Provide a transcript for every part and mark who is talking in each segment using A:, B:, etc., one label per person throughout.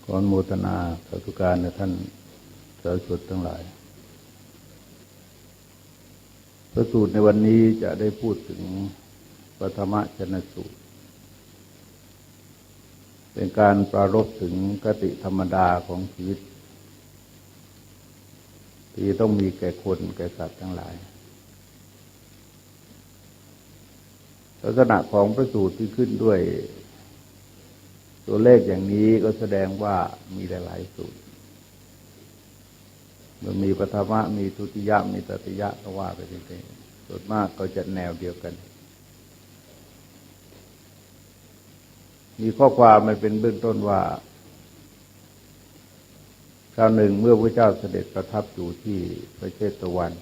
A: ขออนุโมทนาสาธุการในท่านสาธุชนทั้งหลายพระสูตรในวันนี้จะได้พูดถึงปฐมชนสูตรเป็นการปรารภถึงคติธรรมดาของชีวิตที่ต้องมีแก่คนแก่สัตว์ทั้งหลายลักษณะของพระสูตรที่ขึ้นด้วยตัวเลขอย่างนี้ก็แสดงว่ามีหลายสูตรมันมีปฐมะมีทุติยะมีตติยะก็ว่าไปเรื่อยๆส่วนมากก็จะแนวเดียวกันมีข้อความมันเป็นเบื้องต้นว่าคราวหนึ่งเมื่อพระเจ้าเสด็จประทับอยู่ที่ประเชตวัน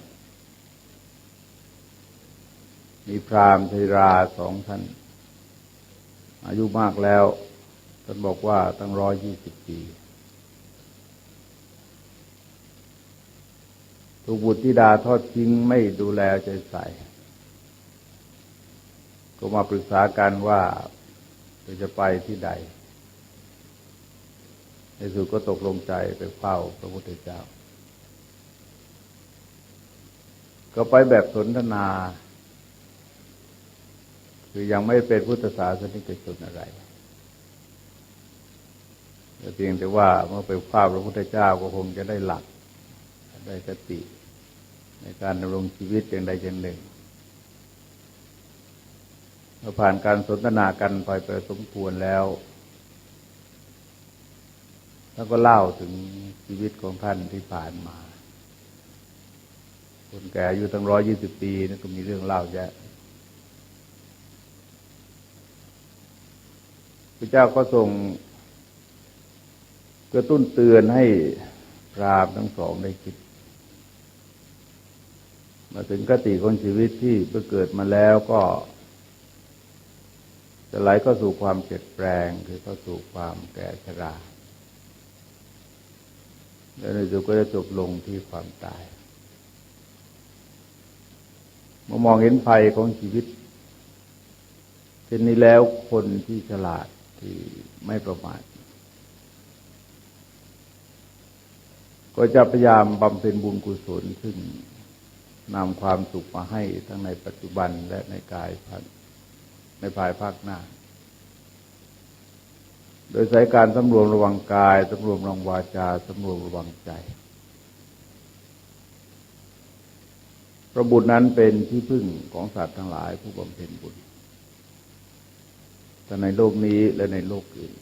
A: มีพราหมณ์เทรา2 ท่านอายุมากแล้วท่านบอกว่าตั้ง120 ปีถูกบุตรธิดาทอดทิ้งไม่ดูแลใจใส่ก็มาปรึกษากันว่าจะไปที่ใดในสุดก็ตกลงใจไปเฝ้าพระพุทธเจ้าก็ไปแบบสนทนาคือยังไม่เป็นพุทธศาสนิกชนอะไรแต่เพียงแต่ว่าเมื่อไปเฝ้าพระพุทธเจ้าก็คงจะได้หลักได้สติในการดำรงชีวิตอย่างใดอย่างหนึ่งเมื่อผ่านการสนทนากันไปสมควรแล้วท่านก็เล่าถึงชีวิตของท่านที่ผ่านมาคนแก่อายุตั้ง120 ปีนั่นก็มีเรื่องเล่าเยอะพระเจ้าก็ทรงกระตุ้นเตือนให้พราหมณ์ทั้งสองได้คิดมาถึงคติของชีวิตที่เมื่อเกิดมาแล้วก็จะไหลเข้าสู่ความเปลี่ยนแปลงคือเข้าสู่ความแก่ชราและในที่สุดก็จะจบลงที่ความตายเมื่อมองเห็นภัยของชีวิตเช่นนี้แล้วคนที่ฉลาดที่ไม่ประมาทก็จะพยายามบำเพ็ญบุญกุศลซึ่งนำความสุขมาให้ทั้งในปัจจุบันและในภายภาคหน้าโดยใช้การสำรวมระวังกายสำรวมระวังวาจาสำรวมระวังใจเพราะบุญนั้นเป็นที่พึ่งของสัตว์ทั้งหลายผู้บำเพ็ญบุญทั้งในโลกนี้และในโลกอื่น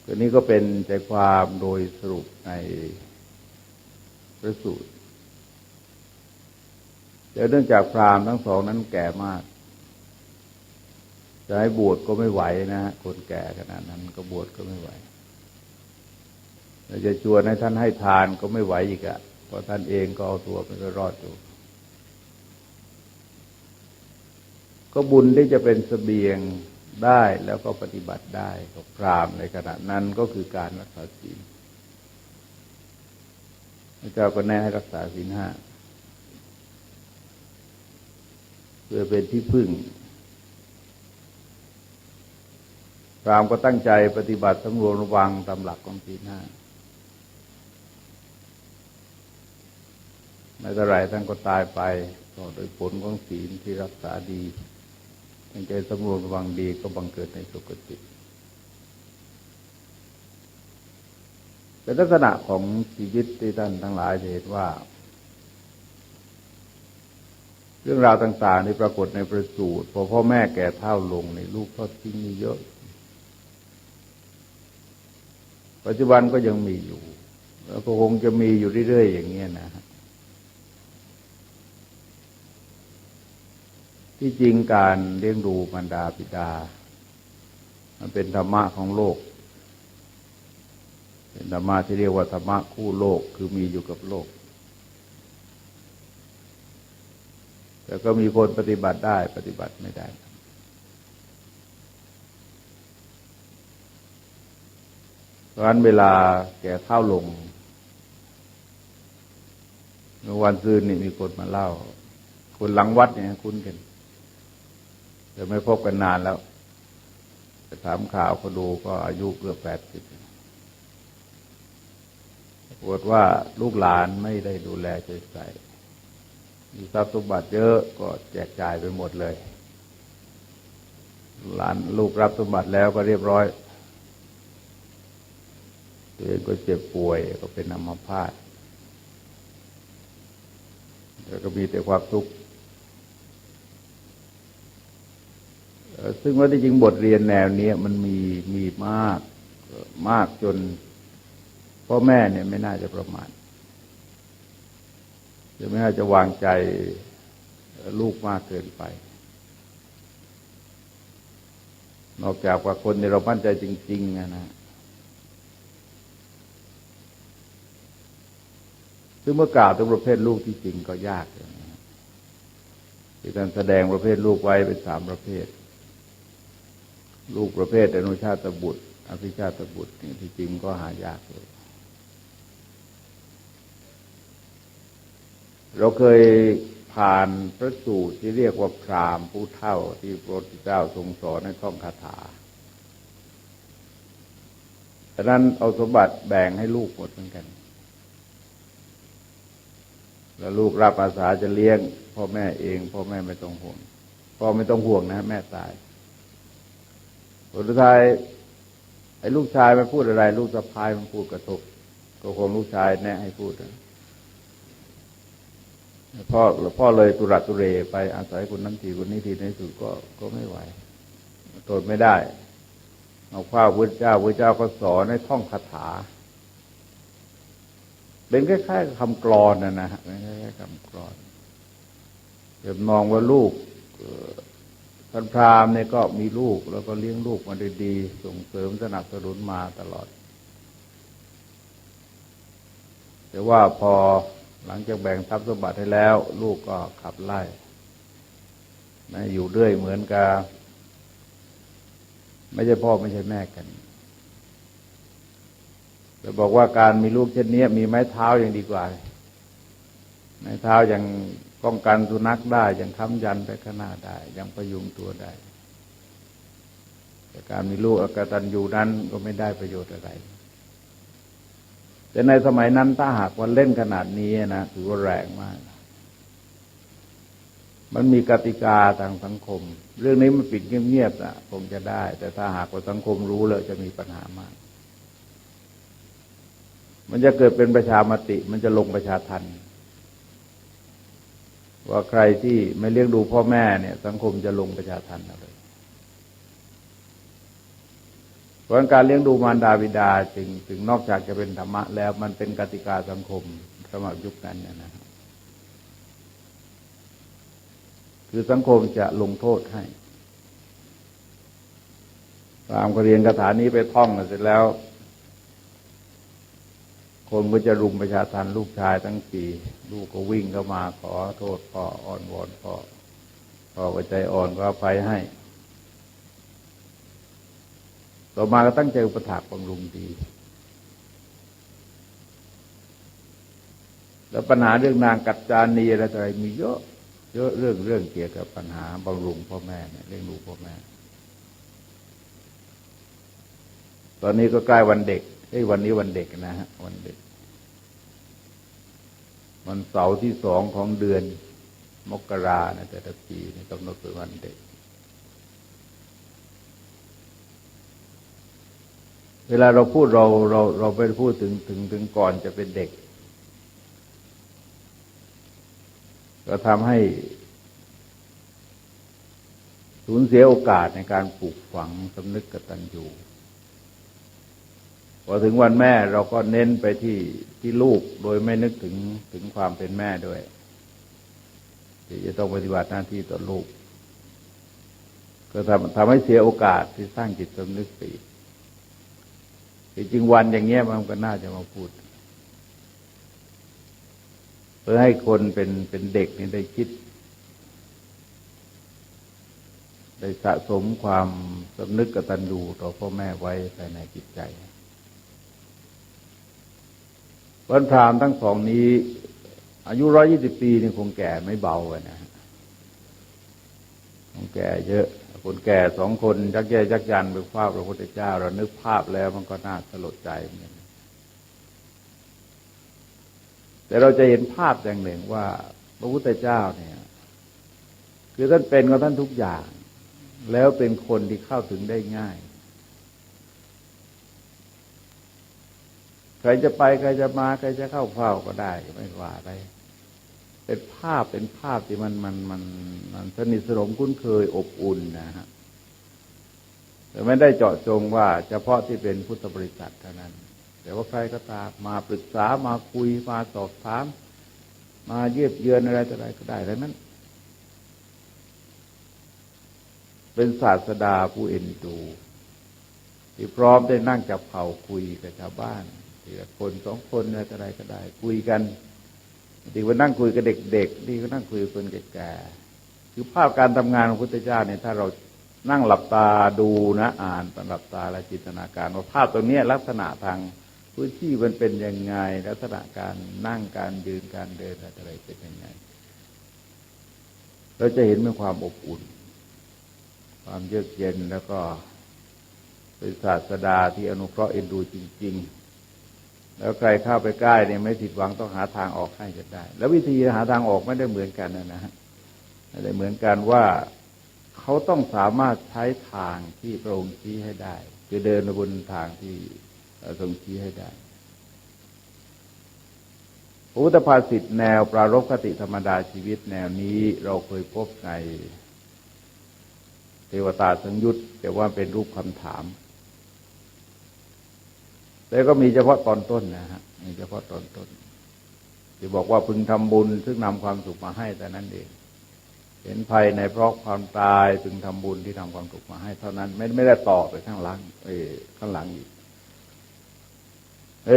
A: ตัวนี้ก็เป็นใจความโดยสรุปในพระสูตรแต่เนื่องจากพราหมณ์ทั้งสองนั้นแก่มากจะให้บวชก็ไม่ไหวนะคนแก่ขนาดนั้นก็บวชก็ไม่ไหวเราจะชวนให้ท่านให้ทานก็ไม่ไหวอีกเพราะท่านเองก็เอาตัวไม่รอดอยู่ก็บุญที่จะเป็นเสบียงได้แล้วก็ปฏิบัติได้กับพราหมณ์ในขณะนั้นก็คือการรักษาศีลพระเจ้าก็แนะให้รักษาศีล 5เพื่อเป็นที่พึ่งพราหมณ์ก็ตั้งใจปฏิบัติสำรวมระวังตามหลักของศีล 5ไม่เท่าไรท่านก็ตายไปก็โดยผลของศีลที่รักษาดีตั้งใจสำรวมระวังดีก็บังเกิดในสุคติเป็นลักษณะของชีวิตที่ท่านทั้งหลายจะเห็นว่าเรื่องราวต่างๆที่ปรากฏในพระสูตรพอพ่อแม่แก่เฒ่าลงในลูกทอดทิ้งมีเยอะปัจจุบันก็ยังมีอยู่แล้วก็คงจะมีอยู่เรื่อยๆอย่างนี้นะที่จริงการเลี้ยงดูมารดาบิดามันเป็นธรรมะของโลกเป็นธรรมะที่เรียกว่าธรรมะคู่โลกคือมีอยู่กับโลกแต่ก็มีคนปฏิบัติได้ปฏิบัติไม่ได้เพราะฉะนั้นเวลาแก่เฒ่าลงเมื่อวันซืนนี่มีคนมาเล่าคนหลังวัดเนี่ยคุ้นกันแต่ไม่พบกันนานแล้ว ถามข่าวเขาดูก็อายุเกือบ80ปรากฏว่าลูกหลานไม่ได้ดูแลใจใส่มีทรัพย์สมบัติเยอะก็แจกจ่ายไปหมดเลยหลานลูกรับสมบัติแล้วก็เรียบร้อยตัวเองก็เจ็บป่วยก็เป็นอัมพาตแล้วก็มีแต่ความทุกข์ซึ่งว่าที่จริงบทเรียนแนวนี้มันมีมากจนพ่อแม่เนี่ยไม่น่าจะประมาทจะไม่น่าจะวางใจลูกมากเกินไปนอกจากว่าคนที่เรามั่นใจจริงๆนะซึ่งเมื่อกล่าวถึงประเภทลูกที่จริงก็ยากนะที่ท่านแสดงประเภทลูกไว้เป็น3ประเภทลูกประเภทอนุชาตบุตรอภิชาตบุตรนี่ที่จริงก็หายากเลยเราเคยผ่านพระสูตรที่เรียกว่าพราหมณ์ผู้เฒ่าที่พระพุทธเจ้าทรงสอนในท่องคาถาฉะนั้นเอาสมบัติแบ่งให้ลูกหมดเหมือนกันแล้วลูกรับอาสาจะเลี้ยงพ่อแม่เองพ่อแม่ไม่ต้องห่วงพ่อไม่ต้องห่วงนะแม่ตายผลสุดท้ายไอ้ลูกชายมันพูดอะไรลูกสะพ้ายมันพูดกระทบก็คงลูกชายแนะให้พูดพ่อเลยตุระตุเรไปอาศัยคนนั้นทีคนนี้ทีในสุดก็ไม่ไหวทนไม่ได้เอาข้าวพระเจ้าก็สอนให้ท่องคาถาเป็นคล้ายๆคำกลอนนะฮะเป็นคล้ายๆคำกลอนเดี๋ยวมองว่าลูกท่านพราหมณ์เนี่ยก็มีลูกแล้วก็เลี้ยงลูกมาดีๆส่งเสริมสนับสนุนมาตลอดแต่ว่าพอหลังจากแบ่งทรัพย์สมบัติให้แล้วลูกก็ขับไล่นะอยู่เรื่อยเหมือนกับไม่ใช่พ่อไม่ใช่แม่กันแต่บอกว่าการมีลูกเช่นนี้มีไม้เท้ายังดีกว่าไม้เท้ายังป้องกันสุนัขได้ยังค้ำยันไปข้างหน้าได้ยังพยุงตัวได้แต่การมีลูกอกตัญญูนั้นก็ไม่ได้ประโยชน์อะไรแต่ในสมัยนั้นถ้าหากว่าเล่นขนาดนี้นะถือว่าแรงมากมันมีกติกาทางสังคมเรื่องนี้มันปิดเงียบๆนะคงจะได้แต่ถ้าหากว่าสังคมรู้แล้วจะมีปัญหามากมันจะเกิดเป็นประชามติมันจะลงประชาทัณฑ์ว่าใครที่ไม่เลี้ยงดูพ่อแม่เนี่ยสังคมจะลงประชาทัณฑ์อะไรเพราะการเลี้ยงดูมารดาบิดาจึงนอกจากจะเป็นธรรมะแล้วมันเป็นกติกาสังคมสมัยยุคนั้นนะคือสังคมจะลงโทษให้พราหมณ์ก็เรียนคาถานี้ไปท่องเสร็จแล้วคนก็จะรุมประชาทัณฑ์ลูกชายทั้งสี่ลูกก็วิ่งเข้ามาขอโทษพ่ออ้อนวอนพ่อก็ใจอ่อนก็อภัยให้ต่อมาก็ตั้งใจอุปถัมภ์บำรุงดีแล้วปัญหาเรื่องนางกัจจานีอะไรมีเยอะเรื่องเกี่ยวกับปัญหาบำรุงพ่อแม่เนี่ยเลี้ยงดูพ่อแม่ตอนนี้ก็ใกล้วันเด็กวันนี้วันเด็กนะฮะวันเด็กวันเสาร์ที่2ของเดือนมกราในแต่ละปีนี่กำหนดเป็นวันเด็กเวลาเราพูดเราไปพูดถึงก่อนจะเป็นเด็กก็ทำให้สูญเสียโอกาสในการปลูกฝังสำนึกกตัญญูพอถึงวันแม่เราก็เน้นไปที่ลูกโดยไม่นึกถึงความเป็นแม่ด้วยที่จะต้องปฏิบัติหน้าที่ต่อลูกก็ทำให้เสียโอกาสที่สร้างจิตสำนึกไปจริงวันอย่างเงี้ยมันก็น่าจะมาพูดเพื่อให้คนเป็นเด็กนี่ได้คิดได้สะสมความสำนึกกตัญญูต่อพ่อแม่ไว้ภายในจิตใจวันพราหมณ์ทั้งสองนี้อายุ120 ปีนี่คงแก่ไม่เบาเลยนะคงแก่เยอะ คนแก่สองคนยักแย่ยักยันไปเฝ้าพระพุทธเจ้าเรานึกภาพแล้วมันก็น่าสลดใจเหมือนกันแต่เราจะเห็นภาพอย่างหนึ่งว่าพระพุทธเจ้าเนี่ยคือท่านเป็นของท่านทุกอย่างแล้วเป็นคนที่เข้าถึงได้ง่ายใครจะไปใครจะมาใครจะเข้าเฝ้าก็ได้ไม่ว่าอะไรเป็นภาพที่มันสนิทสนมคุ้นเคยอบอุ่นนะฮะแต่ไม่ได้เจาะจงว่าเฉพาะที่เป็นพุทธบริษัทเท่านั้นแต่ว่าใครก็ตามมาปรึกษามาคุยมาสอบถามมาเยียบเยือนอะไรต่ออะไรก็ได้แล้วนั้นเป็นศาสดาผู้เอ็นดูที่พร้อมได้นั่งจับเข่าคุยกับชาวบ้านทีละคนสองคนอะไรต่ออะไรก็ได้คุยกันดีว่านั่งคุยกับเด็กๆดีก็นั่งคุยกับคนแก่ๆคือภาพการทำงานของพระพุทธเจ้าเนี่ยถ้าเรานั่งหลับตาดูนะอ่านตอนหลับตาและจินตนาการว่าภาพตรงนี้ลักษณะทางพื้นที่มันเป็นยังไงลักษณะการนั่งการยืนการเดินอะไรเป็นยังไงเราจะเห็นเป็นความอบอุ่นความเยือกเย็นแล้วก็เป็นศาสดาที่อนุเคราะห์เอ็นดูจริงๆแล้วใครเข้าไปใกล้เนี่ยไม่ผิดหวังต้องหาทางออกให้จะได้แล้ววิธีหาทางออกไม่ได้เหมือนกันนะฮะไม่ได้เหมือนกันว่าเขาต้องสามารถใช้ทางที่พระองค์ชี้ให้ได้คือเดินบนทางที่ทรงชี้ให้ได้พระพุทธภาษิตแนวปรารภคติธรรมดาชีวิตแนวนี้เราเคยพบในเทวตาสังยุตแต่ว่าเป็นรูปคำถามแต่ก็มีเฉพาะตอนต้นนะฮะมีเฉพาะตอนต้นที่บอกว่าพึงทำบุญซึ่งนำความสุขมาให้แต่นั้นเองเห็นภัยในเพราะความตายพึงทำบุญที่นำความสุขมาให้เท่านั้นไม่ได้ต่อไปข้างหลังข้างหลังอีก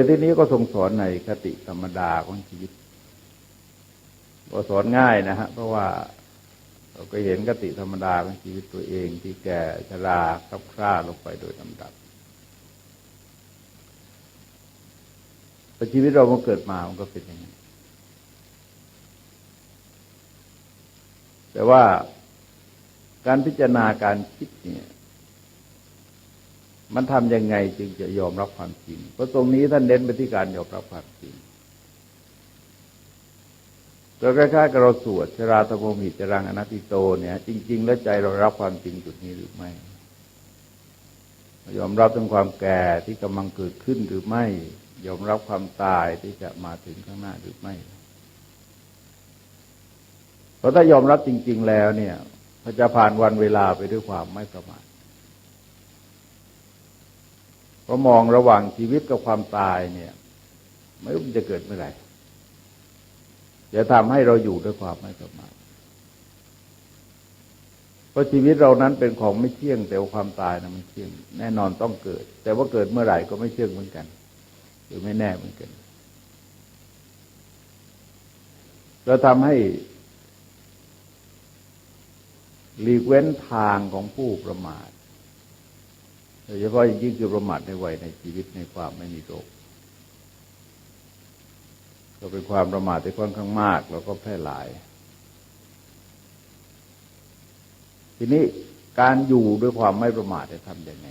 A: ทีนี้ก็ทรงสอนในคติธรรมดาของชีวิตก็สอนง่ายนะฮะเพราะว่าเราก็เห็นคติธรรมดาของชีวิตตัวเองที่แก่ชราคลับคล้าลงไปโดยลำดับแต่ชีวิตเราเมื่อเกิดมามันก็เป็นอย่างนี้แต่ว่าการพิจารณาการคิดเนี่ยมันทำยังไงจึงจะยอมรับความจริงเพราะตรงนี้ท่านเน้นไปที่การยอมรับความจริงก็คล้ายๆกับเราสวดชราตโมหิจรังอนัตติโตเนี่ยจริงๆแล้วใจเรารับความจริงจุดนี้หรือไม่ยอมรับถึงความแก่ที่กำลังเกิดขึ้นหรือไม่ยอมรับความตายที่จะมาถึงข้างหน้าหรือไม่เพราะถ้ายอมรับจริงๆแล้วเนี่ยมันจะผ่านวันเวลาไปด้วยความไม่ประมาทเพราะมองระหว่างชีวิตกับความตายเนี่ยไม่รู้มันจะเกิดเมื่อไหร่จะทำให้เราอยู่ด้วยความไม่ประมาทเพราะชีวิตเรานั้นเป็นของไม่เที่ยงแต่ว่าความตายนะมันเที่ยงแน่นอนต้องเกิดแต่ว่าเกิดเมื่อไหร่ก็ไม่เที่ยงเหมือนกันหรือไม่แน่เหมือนกันเราทำให้หลีกเว้นทางของผู้ประมาทโดยเฉพาะยิ่งคือประมาทในวัยในชีวิตในความไม่มีโรคก็เป็นความประมาทที่ค่อนข้างมากแล้วก็แพร่หลายทีนี้การอยู่ด้วยความไม่ประมาทจะทำยังไง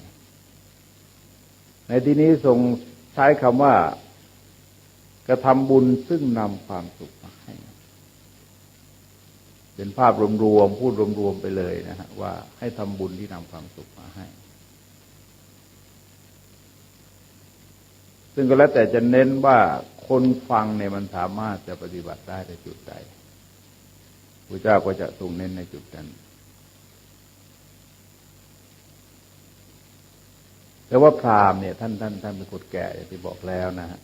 A: ในที่นี้ทรงใช้คำว่ากระทำบุญซึ่งนำความสุขมาให้เป็นภาพรวมๆพูดรวมๆไปเลยนะฮะว่าให้ทำบุญที่นำความสุขมาให้ซึ่งก็แล้วแต่จะเน้นว่าคนฟังเนี่ยมันสามารถจะปฏิบัติได้ในจุดใดพระเจ้าก็จะทรงเน้นในจุดนั้นแต่ว่าพราหมณ์เนี่ยท่านเป็นคนแก่อย่างที่บอกแล้วนะฮะ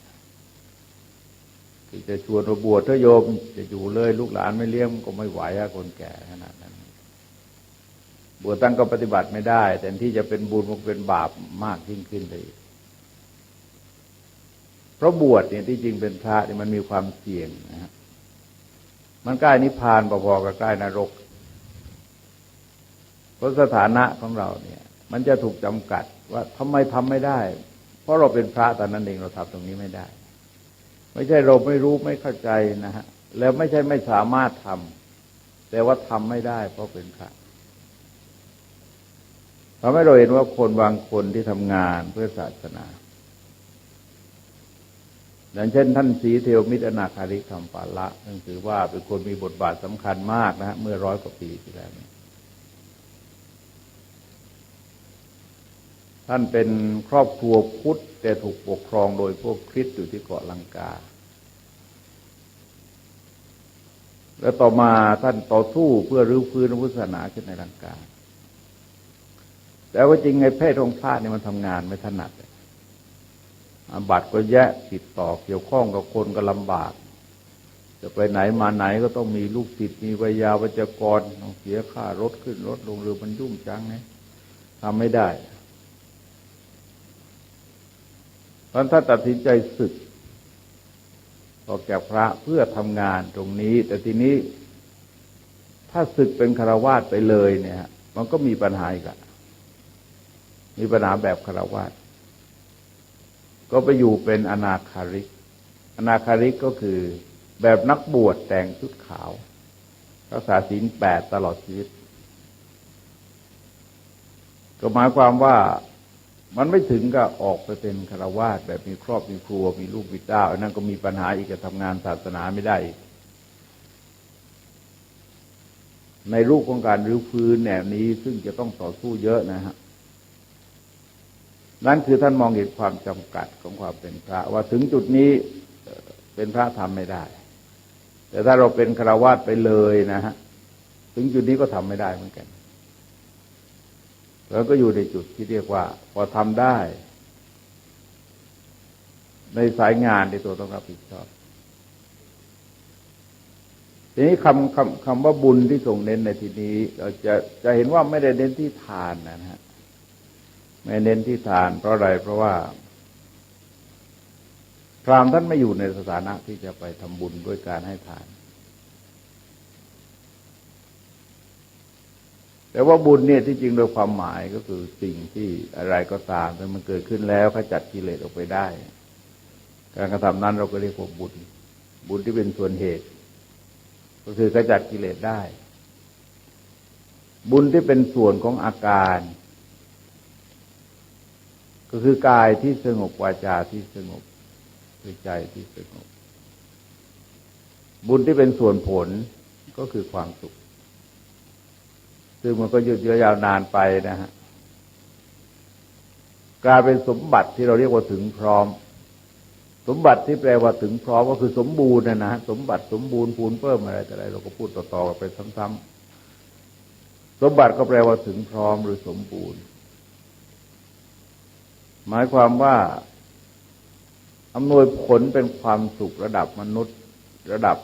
A: ที่จะชวนเราบวชถ้าโยมจะอยู่เลยลูกหลานไม่เลี้ยงก็ไม่ไหวอะคนแก่ขนาดนั้นบวชตั้งก็ปฏิบัติไม่ได้แต่ที่จะเป็นบุญมันเป็นบาปมากยิ่งขึ้นไปเพราะบวชเนี่ยที่จริงเป็นพระเนี่ยมันมีความเสี่ยงนะฮะมันใกล้นิพพานพอๆกับใกล้นรกเพราะสถานะของเราเนี่ยมันจะถูกจำกัดว่าทำไมทำไม่ได้เพราะเราเป็นพระตอนนั้นเองเราทำตรงนี้ไม่ได้ไม่ใช่เราไม่รู้ไม่เข้าใจนะฮะแล้วไม่ใช่ไม่สามารถทำแต่ว่าทำไม่ได้เพราะเป็นพระ ทำให้เราเห็นว่าคนบางคนที่ทำงานเพื่อศาสนาอย่างเช่นท่านศรีเทวมิตรอนาคาริกธรรมปาละซึ่งถือว่าเป็นคนมีบทบาทสำคัญมากนะฮะเมื่อ100 กว่าปีที่แล้วท่านเป็นครอบครัวพุทธแต่ถูกปกครองโดยพวกคริสต์อยู่ที่เกาะลังกาแล้วต่อมาท่านต่อสู้เพื่อรื้อฟื้นพุทธศาสนาขึ้นในลังกาแต่ว่าจริงไอ้เพศของพระเนี่ยมันทำงานไม่ถนัดอาบัติก็แยะติดต่อเกี่ยวข้องกับคนก็ลำบากจะไปไหนมาไหนก็ต้องมีลูกศิษย์มีวิทยาวัจกรต้องเสียค่ารถขึ้นรถลงเรือมันยุ่งจังไงทำไม่ได้ตอนท่านตัดสินใจสึกออกจากพระเพื่อทำงานตรงนี้แต่ทีนี้ถ้าสึกเป็นฆราวาสไปเลยเนี่ยมันก็มีปัญหาอีกอะมีปัญหาแบบฆราวาสก็ไปอยู่เป็นอนาคาริกอนาคาริกก็คือแบบนักบวชแต่งชุดขาวรักษาศีล 8ตลอดชีวิตก็หมายความว่ามันไม่ถึงก็ออกไปเป็นฆราวาสแบบมีครอบมีครัวมีลูกมีเต้าอันนั้นก็มีปัญหาอีกจะทำงานศาสนาไม่ได้อีกในรูปของการรื้อฟื้นแนวนี้ซึ่งจะต้องต่อสู้เยอะนะฮะนั่นคือท่านมองเห็นความจำกัดของความเป็นพระว่าถึงจุดนี้เป็นพระทำไม่ได้แต่ถ้าเราเป็นฆราวาสไปเลยนะฮะถึงจุดนี้ก็ทำไม่ได้เหมือนกันแล้วก็อยู่ในจุดที่เรียกว่าพอทำได้ในสายงานที่ตัวต้องรับผิดชอบทีนี้คำว่าบุญที่ทรงเน้นในที่นี้เราจะเห็นว่าไม่ได้เน้นที่ทานนะฮะไม่เน้นที่ทานเพราะอะไรเพราะว่าพราหมณ์ท่านไม่อยู่ในสถานะที่จะไปทำบุญด้วยการให้ทานแต่ว่าบุญเนี่ยที่จริงโดยความหมายก็คือสิ่งที่อะไรก็ตามที่มันเกิดขึ้นแล้วขจัดกิเลสออกไปได้การกระทำนั้นเราก็เรียกว่าบุญบุญที่เป็นส่วนเหตุก็คือขจัดกิเลสได้บุญที่เป็นส่วนของอาการก็คือกายที่สงบวาจาที่สงบใจที่สงบบุญที่เป็นส่วนผลก็คือความสุขซึ่งมันก็ยืดเยื้อยาวนานไปนะฮะกลายเป็นสมบัติที่เราเรียกว่าถึงพร้อมสมบัติที่แปลว่าถึงพร้อมก็คือสมบูรณ์นะฮะสมบัติสมบูรณ์พูนเพิ่มอะไรแต่อะไรเราก็พูดต่อๆกันไปซ้ำๆสมบัติก็แปลว่าถึงพร้อมหรือสมบูรณ์หมายความว่าอำนวยผลเป็นความสุขระดับมนุษย์ระดับ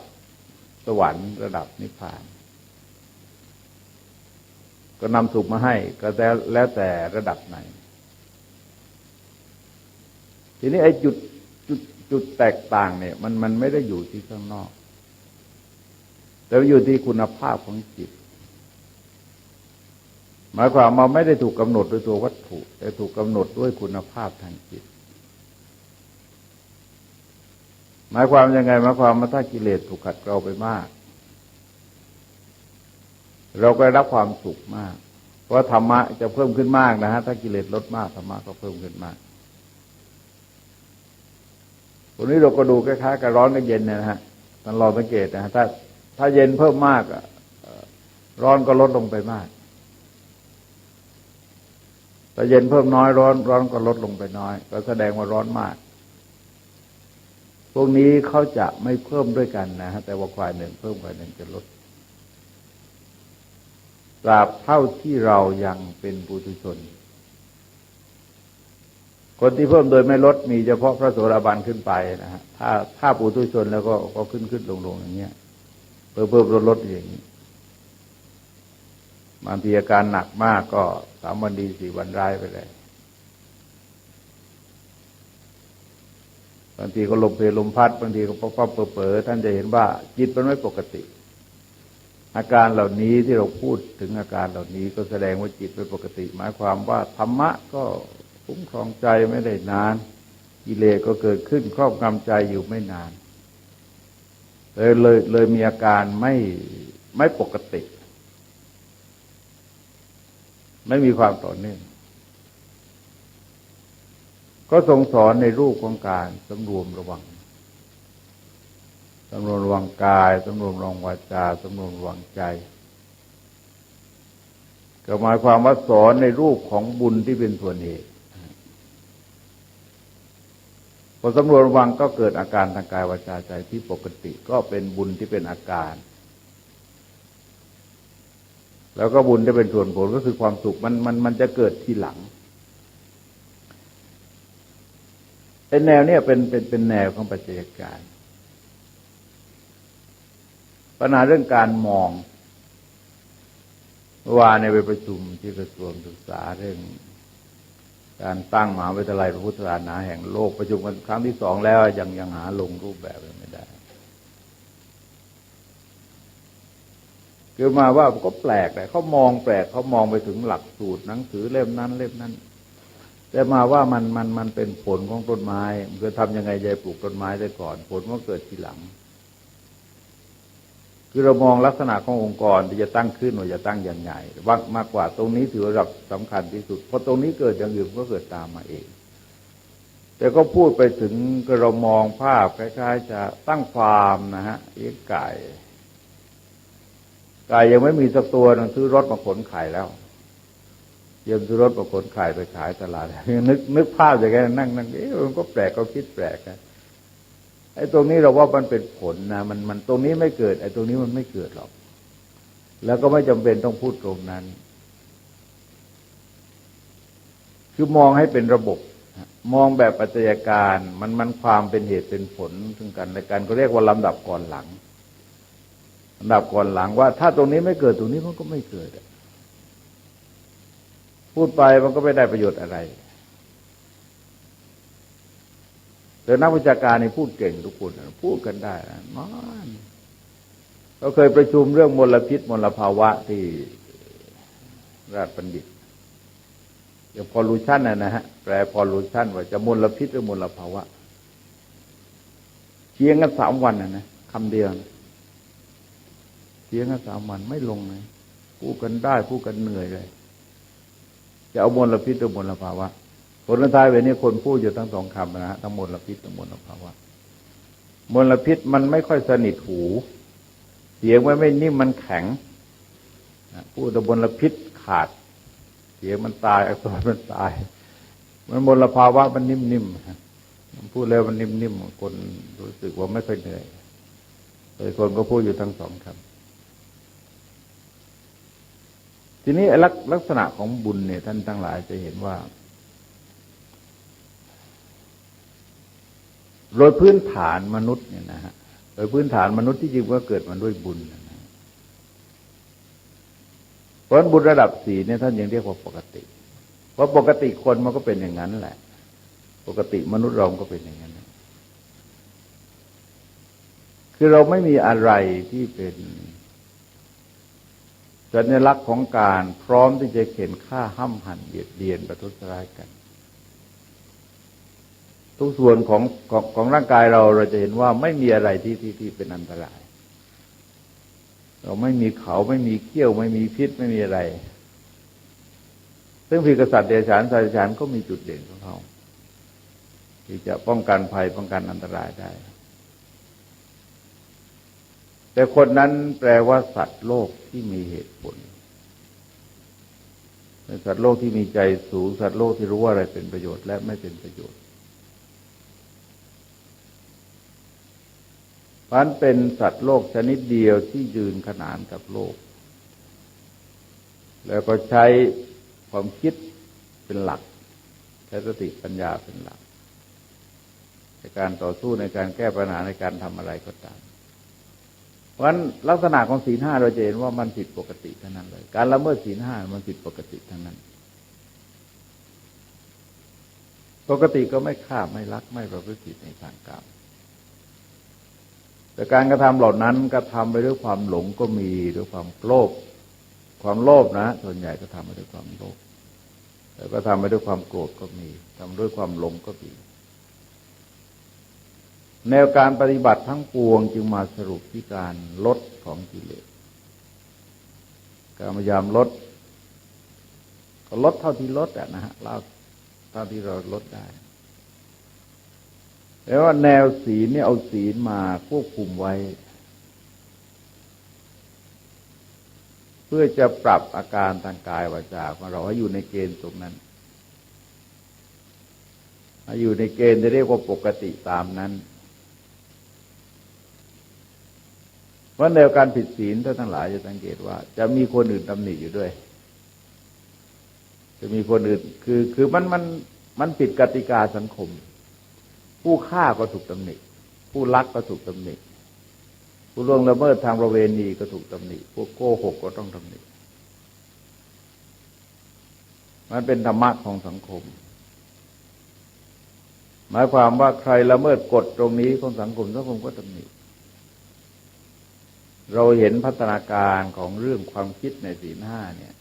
A: สวรรค์ระดับนิพพานก็นำสุขมาให้ก็แล้วแต่ระดับไหนทีนี้ไอ้จุดแตกต่างเนี่ยมันไม่ได้อยู่ที่ข้างนอกแต่อยู่ที่คุณภาพของจิตหมายความว่าไม่ได้ถูกกำหนดโดยตัววัตถุแต่ถูกกำหนดด้วยคุณภาพทางจิตหมายความยังไงหมายความว่าถ้ากิเลสถูกขัดเกลาไปมากเราก็ได้รับความสุขมากเพราะธรรมะจะเพิ่มขึ้นมากนะฮะถ้ากิเลสลดมากธรรมะก็เพิ่มขึ้นมากวันนี้เราก็ดูคล้ายๆกับร้อนกับเย็นนะฮะท่านลองสังเกตนะฮะถ้าเย็นเพิ่มมากร้อนก็ลดลงไปมากถ้าเย็นเพิ่มน้อยร้อนก็ลดลงไปน้อยก็แสดงว่าร้อนมากพวกนี้เขาจะไม่เพิ่มด้วยกันนะฮะแต่ว่าฝ่ายหนึ่งเพิ่มฝ่ายหนึ่งจะลดตราบเท่าที่เรายังเป็นปุถุชนคนที่เพิ่มโดยไม่ลดมีเฉพาะพระโสดาบันขึ้นไปนะฮะถ้าปุถุชนแล้วก็ขึ้นลงอย่างเงี้ยเพิ่มลดอย่างนี้บางทีอาการหนักมากก็3 วันดี4 วันร้ายไปเลยบางทีก็ลมเพลลมพัดบางทีก็ปั๊บเป๋อท่านจะเห็นว่าจิตมันไม่ปกติอาการเหล่านี้ที่เราพูดถึงอาการเหล่านี้ก็แสดงว่าจิตไม่ปกติหมายความว่าธรรมะก็คุ้มครองใจไม่ได้นานกิเลสก็เกิดขึ้นครอบงำใจอยู่ไม่นานเลยมีอาการไม่ปกติไม่มีความต่อเนื่อง ก็ทรงสอนในรูปของการสำรวมระวังกายสำรวมระวังวาจาสำรวมระวังใจก็หมายความว่าสอนในรูปของบุญที่เป็นส่วนเหตุพอสำรวมระวังก็เกิดอาการทางกายวาจาใจที่ปกติก็เป็นบุญที่เป็นอาการแล้วก็บุญที่เป็นส่วนผลก็คือความสุขมันจะเกิดทีหลังไอ้แนวเนี่ยเป็นแนวของปัจจัยการปัญหาเรื่องการมองเมื่อวานในไปประชุมที่กระทรวงศึกษาเรื่องการตั้งมหาวิทยาลัยพระพุทธศาสนาแห่งโลกประชุมกันครั้งที่2แล้วยังหาลงรูปแบบไม่ได้คือมาว่าก็แปลกเลยเขามองแปลกเขามองไปถึงหลักสูตรหนังสือเล่มนั้นเล่มนั้นแต่มาว่ามันเป็นผลของต้นไม้มันจะทำยังไงจะปลูกต้นไม้ได้ก่อนผลมันเกิดทีหลังคือเรามองลักษณะขององค์กรที่จะตั้งขึ้นว่าจะตั้งอย่างไงมากกว่าตรงนี้ถือว่าสำคัญที่สุดเพราะตรงนี้เกิดอย่างอื่นก็เกิดตามมาเองแต่ก็พูดไปถึงก็เรามองภาพคล้ายๆจะตั้งฟาร์มนะฮะเลี้ยงไก่ยังไม่มีสักตัวต้องซื้อรถมาขนไข่แล้วเตรียมซื้อรถมาขนไข่ไปขายตลาดนึกภาพอย่างนั้นนั่งมันก็แปลกก็คิดแปลกนะไอ้ตรงนี้เราว่ามันเป็นผลนะมันตรงนี้ไม่เกิดไอ้ตรงนี้มันไม่เกิดหรอกแล้วก็ไม่จำเป็นต้องพูดตรงนั้นคือมองให้เป็นระบบมองแบบปัจจัยการมันความเป็นเหตุเป็นผลถึงกันและกันก็เรียกว่าลำดับก่อนหลังลำดับก่อนหลังว่าถ้าตรงนี้ไม่เกิดตรงนี้มันก็ไม่เกิดพูดไปมันก็ไม่ได้ประโยชน์อะไรแต่นักวิชาการนี่พูดเก่งทุกคนพูดกันได้มันเราเคยประชุมเรื่องมลพิษมลภาวะที่ราชบัณฑิตอย่างพอลูชันนะฮะแปลพอลูชันว่าจะมลพิษหรือมลภาวะเถียงกัน3 วันนะคำเดียวเถียงกัน3 วันไม่ลงเลยพูดกันได้พูดกันเหนื่อยเลยจะเอามลพิษหรือมลภาวะผลท้ายวันนี้คนพูดอยู่ทั้ง2 คำนะฮะทั้งมลพิษทั้งมลภาวะมลพิษมันไม่ค่อยสนิทหูเสียงไม่นิ่มมันแข็งพูดแต่มลพิษขาดเสียงมันตายอักษรมันตายมันมลภาวะมันนิ่มๆพูดแล้วมันนิ่มๆคนรู้สึกว่าไม่ค่อยเหนื่อยเลยคนก็พูดอยู่ทั้ง2 คำทีนี้ลักษณะของบุญเนี่ยท่านทั้งหลายจะเห็นว่าโดยพื้นฐานมนุษย์เนี่ยนะฮะโดยพื้นฐานมนุษย์ที่จริงก็เกิดมาด้วยบุญนะเพราะบุญระดับ4เนี่ยท่านยังเรียกว่าปกติเพราะปกติคนมันก็เป็นอย่างนั้นแหละปกติมนุษย์เราก็เป็นอย่างนั้นคือเราไม่มีอะไรที่เป็นสัญลักษณ์ของการพร้อมที่จะเข็นฆ่าห้ำหั่นเบียดเบียนประทุษร้ายกันทุกส่วนของร่างกายเราจะเห็นว่าไม่มีอะไรที่เป็นอันตรายเราไม่มีเขาไม่มีเขี้ยวไม่มีพิษไม่มีอะไรซึ่งผีกษัตริย์เดรัจฉานสัตว์เดรัจฉานก็มีจุดเด่นของเขาที่จะป้องกันภัยป้องกันอันตรายได้แต่คนนั้นแปลว่าสัตว์โลกที่มีเหตุผลเป็นสัตว์โลกที่มีใจสูงสัตว์โลกที่รู้ว่าอะไรเป็นประโยชน์และไม่เป็นประโยชน์มันเป็นสัตว์โลกชนิดเดียวที่ยืนขนานกับโลกแล้วก็ใช้ความคิดเป็นหลักใช้สติปัญญาเป็นหลักในการต่อสู้ในการแก้ปัญหาในการทำอะไรก็ตามเพราะฉะนั้นลักษณะของศีล 5เราจะเห็นว่ามันผิดปกติทั้งนั้นเลยการละเมิดศีล 5มันผิดปกติทั้งนั้นปกติก็ไม่ฆ่าไม่ลักไม่ประพฤติผิดในทางกามแต่การกระทำเหล่านั้นกระทำไปด้วยความหลงก็มีด้วยความโลภนะส่วนใหญ่ก็ทำไปด้วยความโลภแล้วก็ทำไปด้วยความโกรธก็มีทำด้วยความหลงก็มีแนวการปฏิบัติทั้งปวงจึงมาสรุปที่การลดของกิเลสการพยายามลดก็ลดเท่าที่ลดนะฮะเท่าที่เราลดได้ แล้วว่าแนวศีลเนี่ยเอาศีลมาควบคุมไว้เพื่อจะปรับอาการทางกายวาจาของเราให้อยู่ในเกณฑ์ตรงนั้นให้อยู่ในเกณฑ์ที่เรียกว่าปกติตามนั้นเพราะแนวการผิดศีลท่านทั้งหลายจะสังเกตว่าจะมีคนอื่นตำหนิอยู่ด้วยจะมีคนอื่นคือมันผิดกติกาสังคมผู้ฆ่าก็ถูกตำหนิผู้ลักก็ถูกตำหนิผู้ล่วงละเมิดทางประเวณีก็ถูกตำหนิผู้โกหกก็ต้องตำหนิมันเป็นธรรมะของสังคมหมายความว่าใครละเมิดกฎตรงนี้ของสังคมก็ตำหนิเราเห็นพัฒนาการของเรื่องความคิดในศีลห้าเนี่ย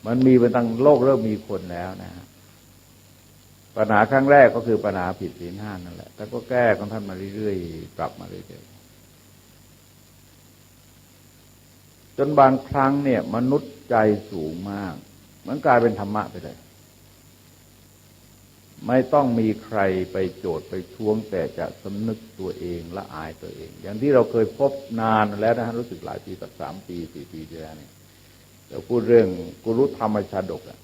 A: มันมีเป็นตั้งโลกเริ่มมีคนแล้วนะฮะปัญหาครั้งแรกก็คือปัญหาผิดศีลห้านั่นแหละแต่ก็แก้ของท่านมาเรื่อยๆปรับมาเรื่อยๆจนบางครั้งเนี่ยมนุษย์ใจสูงมากมันกลายเป็นธรรมะไปเลยไม่ต้องมีใครไปโจทย์ไปท้วงแต่จะสำนึกตัวเองละอายตัวเองอย่างที่เราเคยพบนานแล้วนะฮะรู้สึกหลายปีสัก3 ปี 4 ปีที่แล้วเนี่ยเราพูดเรื่องกุรุธรรมชาดกอะ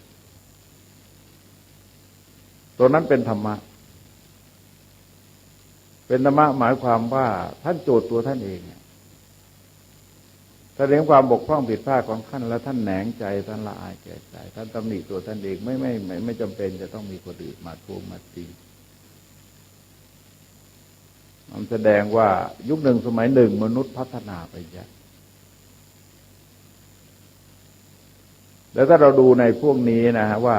A: ตัวนั้นเป็นธรรมะเป็นธรรมะหมายความว่าท่านโจทย์ตัวท่านเองแสดงความบกพร่องผิดพลาดของท่านแล้วท่านแหนงใจท่านละอายแก่ใจท่านตำหนิตัวท่านเองไม่จำเป็นจะต้องมีคนอื่นมาทวงมาตีมันแสดงว่ายุคหนึ่งสมัยหนึ่งมนุษย์พัฒนาไปเยอะแล้วถ้าเราดูในพวกนี้นะฮะว่า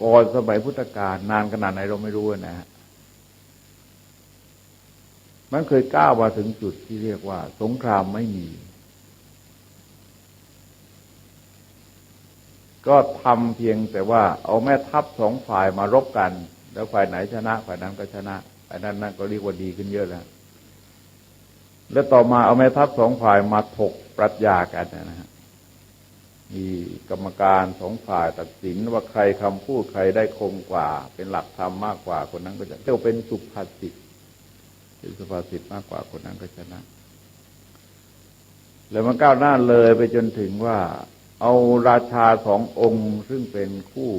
A: ก่อนสมัยพุทธกาลนานขนาดไหนเราไม่รู้นะฮะมันเคยก้าวมาถึงจุดที่เรียกว่าสงครามไม่มีก็ทำเพียงแต่ว่าเอาแม่ทัพ2 ฝ่ายมารบกันแล้วฝ่ายไหนชนะฝ่ายนั้นก็ชนะฝ่ายนั้นก็เรียกว่าดีขึ้นเยอะแล้วต่อมาเอาแม่ทัพ2 ฝ่ายมาถกปรัชญากันนะฮะมีกรรมการ2 ฝ่ายตัดสินว่าใครคำพูดใครได้คมกว่าเป็นหลักธรรมมากกว่าคนนั้นก็จะเรียกเป็นสุภาษิตเป็นสุภาษิตมากกว่าคนนั้นก็ชนะแล้วมันก้าวหน้าเลยไปจนถึงว่าเอาราชา2 องค์ซึ่งเป็นคู่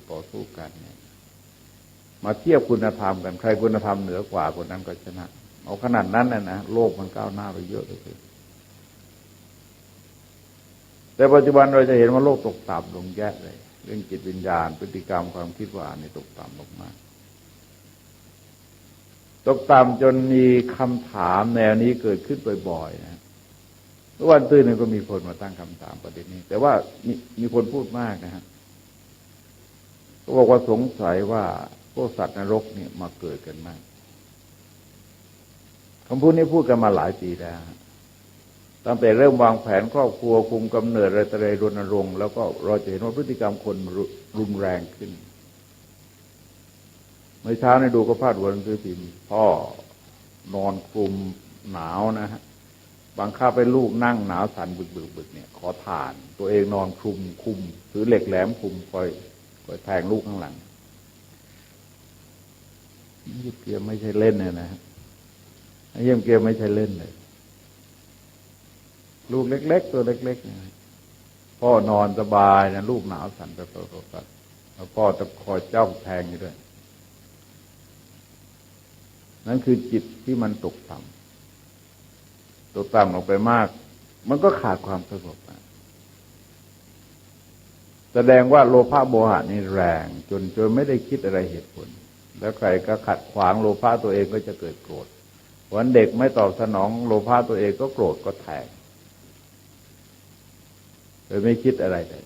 A: ต่อสู้กันเนี่ยมาเทียบคุณธรรมกันใครคุณธรรมเหนือกว่าคนนั้นก็ชนะเอาขนาดนั้นนะโลกมันก้าวหน้าไปเยอะเลยแต่ปัจจุบันเราจะเห็นว่าโลกตกต่ำลงแย่เลยเรื่องจิตวิญญาณพฤติกรรมความคิดว่านี่ตกต่ำลงมากตกต่ำจนมีคำถามแนวนี้เกิดขึ้นบ่อยๆนะทุกวันตื่นก็มีคนมาตั้งคำถามประเด็นนี้แต่ว่ามีคนพูดมากนะฮะก็บอกว่าสงสัยว่าพวกสัตว์นรกเนี่ยมาเกิดกันมากคำพูดนี้พูดกันมาหลายปีแล้วตั้งแต่เริ่มวางแผนครอบครัวคุมกำเนิดอะไรรณรงค์แล้วก็เราจะเห็นว่าพฤติกรรมคนรุนแรงขึ้นเมื่อเช้าในดูก็พาดหัวหนังสือพิมพ์พ่อนอนคลุมหนาวนะฮะบังคับให้ลูกนั่งหนาวสั่นบึกเนี่ยขอทานตัวเองนอนคลุมถือเหล็กแหลมคลุมคอยแทงลูกข้างหลังเยี่ยมเกียร์ไม่ใช่เล่นเลยนะฮะเยี่ยมเกียร์ไม่ใช่เล่นเลยลูกเล็กๆตัวเล็กๆนะพ่อนอนสบายนะลูกหนาวสั่นแล้วพ่อจะคอยจ้องแทงอยู่ด้วยนั่นคือจิตที่มันตกต่ำลงไปมากมันก็ขาดความสงบแสดงว่าโลภะโมหะนี่แรงจนไม่ได้คิดอะไรเหตุผลแล้วใครก็ขัดขวางโลภะตัวเองก็จะเกิดโกรธวันเด็กไม่ตอบสนองโลภะตัวเองก็โกรธก็แทงโดยไม่คิดอะไรเลย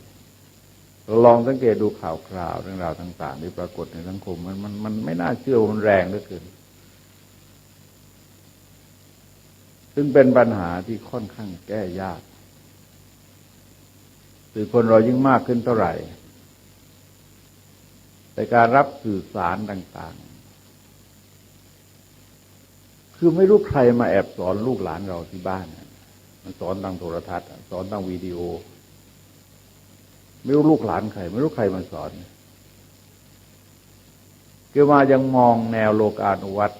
A: เราลองสังเกตดูข่าวคราวเรื่องราวต่างๆที่ปรากฏในสังคมมันไม่น่าเชื่อมันแรงเหลือเกินซึ่งเป็นปัญหาที่ค่อนข้างแก้ยากคือคนเรายิ่งมากขึ้นเท่าไหร่แต่การรับสื่อสารต่างๆคือไม่รู้ใครมาแอบสอนลูกหลานเราที่บ้านมันสอนทางโทรทัศน์สอนทางวิดีโอไม่รู้ลูกหลานใครไม่รู้ใครมาสอนแก คือมายังมองแนวโลกานุวัต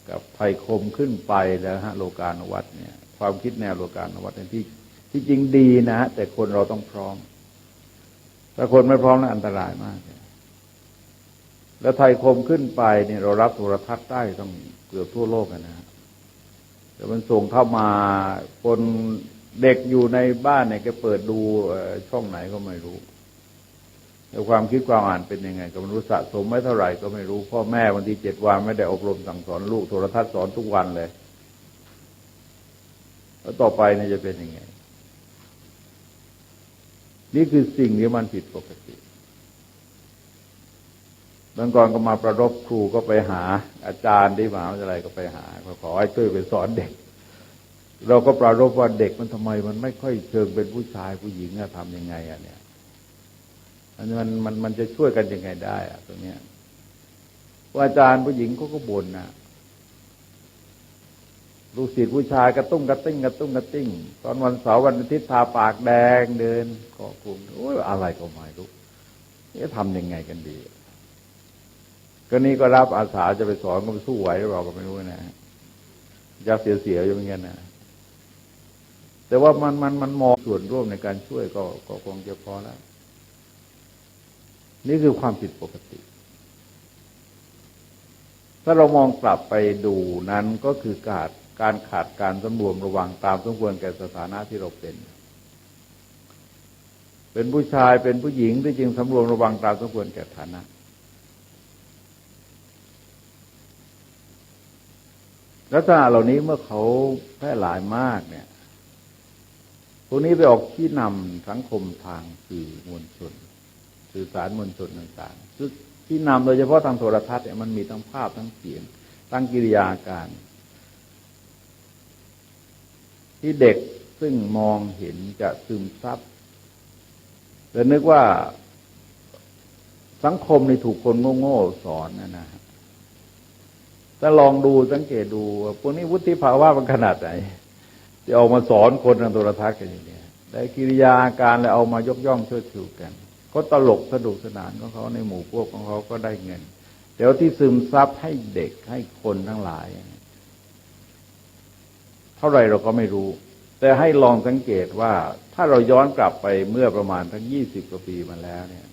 A: กับภัยคมขึ้นไปแล้วฮะโลกานุวัตเนี่ยความคิดแนวโลกานุวัตที่จริงดีนะฮะแต่คนเราต้องพร้อมถ้าคนไม่พร้อมนั้นอันตรายมากแล้วไทยคมขึ้นไปเนี่ยเรารับโทรทัศน์ได้ต้องเกือบทั่วโลกนะฮะแต่มันส่งเข้ามาคนเด็กอยู่ในบ้านเนี่ยก็เปิดดูช่องไหนก็ไม่รู้แล้วความคิดความอ่านเป็นยังไงก็ไม่รู้สะสมไม่เท่าไหร่ก็ไม่รู้พ่อแม่บางที7 วันไม่ได้อบรมสั่งสอนลูกโทรทัศน์สอนทุกวันเลยแล้วต่อไปเนี่ยจะเป็นยังไงนี่คือสิ่งที่มันผิดปกติบางก่อนก็มาประรบครูก็ไปหาอาจารย์ที่มหาวิทยาลัยก็ไปหาขอให้ช่วยไปสอนเด็กเราก็ประรบว่าเด็กมันทำไมมันไม่ค่อยเชิงเป็นผู้ชายผู้หญิงอะทำยังไงอะเนี่ยมันจะช่วยกันยังไงได้อะตรงเนี้ยว่าอาจารย์ผู้หญิงเขาก็บ่นนะลูกศิษย์ผู้ชายกระตุ้งกระติ้งตอนวันเสาร์วันอาทิตย์ทาปากแดงเดินก็กลุ่มโอ้ยอะไรก็ไม่รู้จะทำยังไงกันดีก็นี่ก็รับอาสาจะไปสอนก็ไปสู้ไหวหรือเปล่าก็ไม่รู้นะจะเสียอยู่เหมือนกันนะแต่ว่ามันมองส่วนร่วมในการช่วยก็คงจะพอแล้วนี่คือความผิดปกติถ้าเรามองกลับไปดูนั้นก็คือการขาดการสำรวมระวังตามสมควรแก่สถานะที่เราเป็นผู้ชายเป็นผู้หญิงที่จริงสำรวมระวังตามสมควรแก่ฐานะลักษณะเหล่านี้เมื่อเขาแพร่หลายมากเนี่ยพวกนี้ไปออกชี้นำสังคมทางสื่อมวลชนสื่อสารมวลชนต่างๆซึ่งที่นำโดยเฉพาะทางโทรทัศน์เนี่ยมันมีทั้งภาพทั้งเสียงทั้งกิริยาการที่เด็กซึ่งมองเห็นจะซึมซับแต่นึกว่าสังคมในถูกคนโง่ๆสอนนะฮะถ้าลองดูสังเกตดูพวกนี้วุฒิภาวะมันขนาดไหนที่ออกมาสอนคนทางโทรทัศน์กันอย่างนี้ได้กิริยาการแล้วเอามายกย่องเชิดชูกันก็ตลกสนุกสนานของเขาในหมู่พวกของเขาก็ได้เงินเดี๋ยวที่ซึมซับให้เด็กให้คนทั้งหลายเท่าไรเราก็ไม่รู้แต่ให้ลองสังเกตว่าถ้าเราย้อนกลับไปเมื่อประมาณทั้ง20 กว่าปีมาแล้วเนี่ย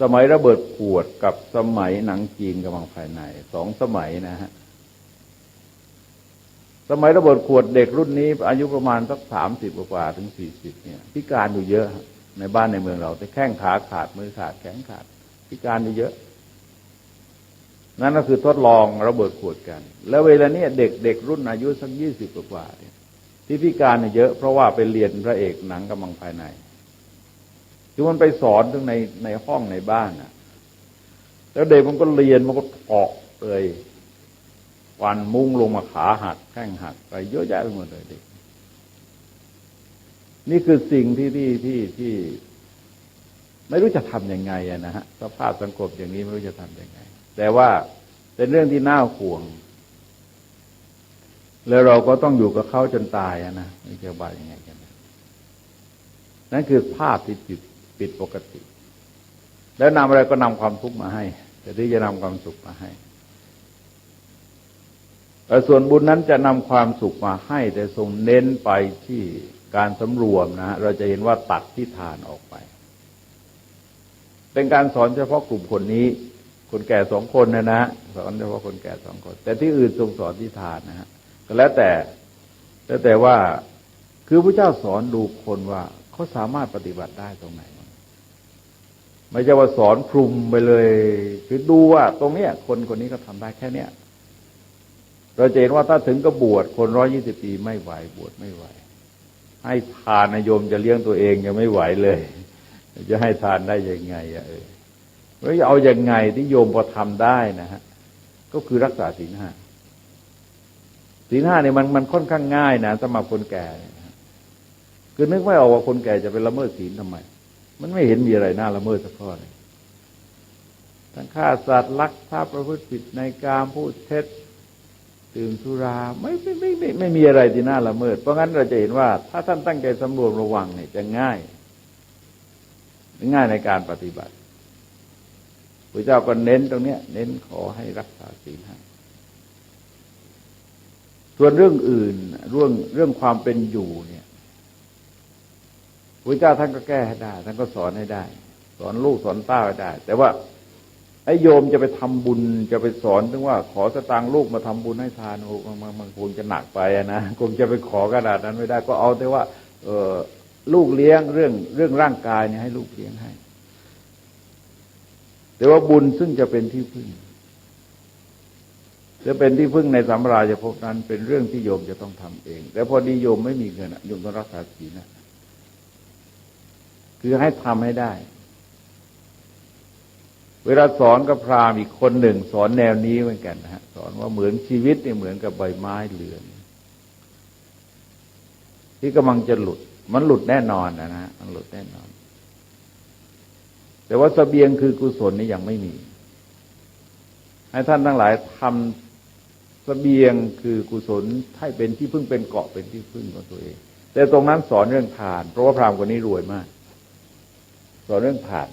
A: สมัยระเบิดขวดกับสมัยหนังจีนกำลังภายใน2 สมัยนะฮะสมัยระเบิดขวดเด็กรุ่นนี้อายุประมาณสัก30 กว่าถึง40เนี่ยพิการอยู่เยอะในบ้านในเมืองเราแต่แข้งขาขาดมือขาดแขนขาดพิการอยู่เยอะนั่นก็คือทดลองระเบิดขวดกันแล้วเวลานี้เด็กรุ่นอายุสัก20 กว่าเนี่ยที่พิการเยอะเพราะว่าไปเรียนพระเอกหนังกำลังภายในคือมันไปสอนถึงในห้องในบ้านน่ะแล้วเด็กมันก็เรียนมันก็เกาะเลยฟันมุ้งลงมาขาหักแข้งหักไปเยอะแยะไปหมดเลยเด็กนี่คือสิ่งที่ไม่รู้จะทำยังไงนะฮะสภาพสังคมอย่างนี้ไม่รู้จะทำยังไงแต่ว่าเป็นเรื่องที่น่าห่วงแล้วเราก็ต้องอยู่กับเขาจนตายนะไม่จะว่ายังไงกันนั่นคือภาพที่ผิดปกติแล้วนำอะไรก็นำความทุกข์มาให้แต่ที่จะนำความสุขมาให้ส่วนบุญนั้นจะนำความสุขมาให้แต่ทรงเน้นไปที่การสำรวมนะเราจะเห็นว่าตัดที่ทานออกไปเป็นการสอนเฉพาะกลุ่มคนนี้คนแก่2 คนนะสอนเฉพาะคนแก่2 คนแต่ที่อื่นทรงสอนที่ทานนะฮะก็แล้วแต่ว่าคือพระเจ้าสอนดูคนว่าเขาสามารถปฏิบัติได้ตรงไหนไม่ใช่ว่าสอนคลุมไปเลยคือดูว่าตรงเนี้ยคนนี้ก็ทำได้แค่เนี้ยเราจะเห็นว่าถ้าถึงกับบวชคน120 ปีไม่ไหวบวชไม่ไหวให้ทานโยมจะเลี้ยงตัวเองยังไม่ไหวเลยจะให้ทานได้ยังไงแล้วเอายังไงที่โยมพอทำได้นะฮะก็คือรักษาศีล 5ศีล 5เนี่ยมันค่อนข้างง่ายนะสำหรับคนแก่คือนึกไม่ออกว่าคนแก่จะไปละเมิดศีลทำไมมันไม่เห็นมีอะไรน่าละเมิดสักข้อเลยทั้งฆ่าสัตว์ลักทรัพย์ประพฤติผิดในกามพูดเท็จดื่มสุราไม่มีอะไรที่น่าละเมิดเพราะงั้นเราจะเห็นว่าถ้าท่านตั้งใจสำรวมระวังเนี่ยจะง่ายในการปฏิบัติ พระเจ้าก็เน้นตรงเนี้ยเน้นขอให้รักษาศีลให้ส่วนเรื่องอื่นเรื่องความเป็นอยู่เนี่ยพระเจ้าท่านก็แก้ให้ได้ท่านก็สอนให้ได้สอนลูกสอนเต้าให้ได้แต่ว่าไอ้โยมจะไปทำบุญจะไปสอนถึงว่าขอสตางค์ลูกมาทำบุญให้ทานโอ้มันคงจะหนักไปนะคงจะไปขอขนาดนั้นไม่ได้ก็เอาแต่ว่าลูกเลี้ยงเรื่องร่างกายเนี่ยให้ลูกเลี้ยงให้แต่ว่าบุญซึ่งจะเป็นที่พึ่งจะเป็นที่พึ่งในสัมปราชภพนั้นเป็นเรื่องที่โยมจะต้องทำเองแต่พอดีโยมไม่มีเงินโยมต้องรักษาศีลนะคือให้ทำให้ได้เวลาสอนกับพราหมณ์อีกคนหนึ่งสอนแนวนี้เหมือนกันนะฮะสอนว่าเหมือนชีวิตเนี่ยเหมือนกับใบไม้เลือนที่กำลังจะหลุดมันหลุดแน่นอนนะฮะมันหลุดแน่นอนแต่ว่าเสบียงคือกุศลนี่ยังไม่มีให้ท่านทั้งหลายทำเสบียงคือกุศลให้เป็นที่พึ่งเป็นเกาะเป็นที่พึ่งของตัวเองแต่ตรงนั้นสอนเรื่องทานเพราะว่าพราหมณ์คนนี้รวยมากสอนเรื่องทาน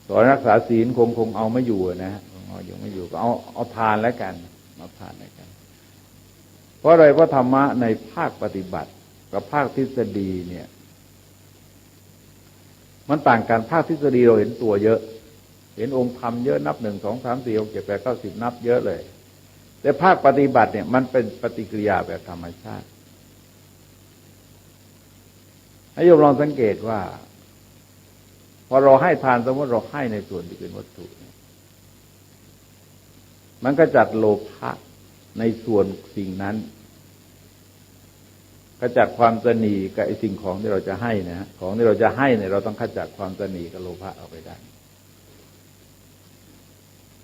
A: สอนรักษาศีลคงเอาไม่อยู่นะฮะยังไม่อยู่ก็เอาทานแล้วกันเอาทานแล้วกันเพราะอะไรเพราะธรรมะในภาคปฏิบัติกับภาคทฤษฎีเนี่ยมันต่างกันภาคทฤษฎีเราเห็นตัวเยอะเห็นองค์ธรรมเยอะนับ1 2 3 4 6 7 8 9 10นับเยอะเลยแต่ภาคปฏิบัติเนี่ยมันเป็นปฏิกิริยาแบบธรรมชาติให้โยมลองสังเกตว่าพอเราให้ทานสมมติเราให้ในส่วนที่เป็นวัตถุมันก็จัดโลภะในส่วนสิ่งนั้นขจัดความตณีกับไอ้สิ่งของที่เราจะให้นะฮะของที่เราจะให้เนี่ยเราต้องขจัดความตณีกับโลภะออกไปได้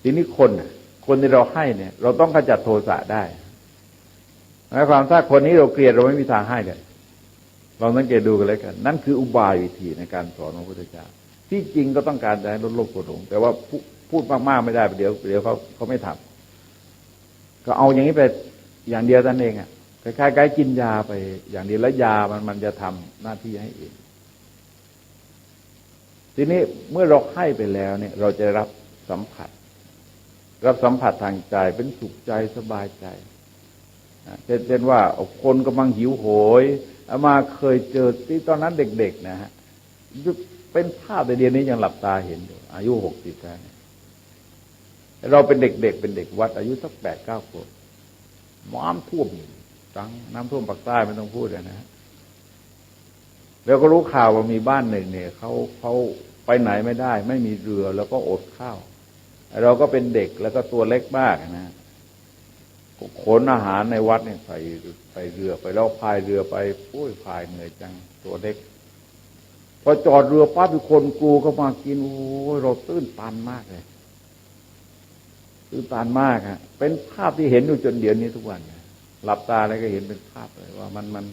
A: ทีนี้คนที่เราให้เนี่ยเราต้องขจัดโทสะได้หมายความถ้าคนนี้เราเกลียดเราไม่มีทางให้เลยลองสังเกตดูกันเลยกันนั่นคืออุบายวิธีในการสอนของพระพุทธเจ้าที่จริงก็ต้องการจะให้ลดโลภโกรธหลงแต่ว่าพูดมากๆไม่ได้เดี๋ยวเขาไม่ทำก็เอาอย่างนี้ไปอย่างเดียวนั่นเองอ่ะคล้ายๆกินยาไปอย่างเดียวแล้วยามันจะทำหน้าที่ให้เองทีนี้เมื่อเราให้ไปแล้วเนี่ยเราจะรับสัมผัสทางใจเป็นสุขใจสบายใจเช่นว่าคนกำลังหิวโหยอามาเคยเจอที่ตอนนั้นเด็กๆนะฮะเป็นภาพในเดือนนี้ยังหลับตาเห็นอยู่อายุ60แล้วเราเป็นเด็กๆเป็นเด็กวัดอายุสัก8 9 ขวบน้ำท่วมจังน้ำท่วมปากใต้ไม่ต้องพูดเลยนะแล้วก็รู้ข่าวว่ามีบ้านหนึ่งเนี่ยเขาไปไหนไม่ได้ไม่มีเรือแล้วก็อดข้าวเราก็เป็นเด็กแล้วก็ตัวเล็กมากนะขนอาหารในวัดเนี่ยใส่เรือไปแล้วพายเรือไปพายเหนื่อยจังตัวเล็กพอจอดเรือปั๊บมีคนกรูเข้ามากินโอ้ยเราตื้นตันมากเลยตื้นตันมากฮะเป็นภาพที่เห็นอยู่จนเดี๋ยวนี้ทุกวันหลับตาแล้วก็เห็นเป็นภาพเลยว่ามัน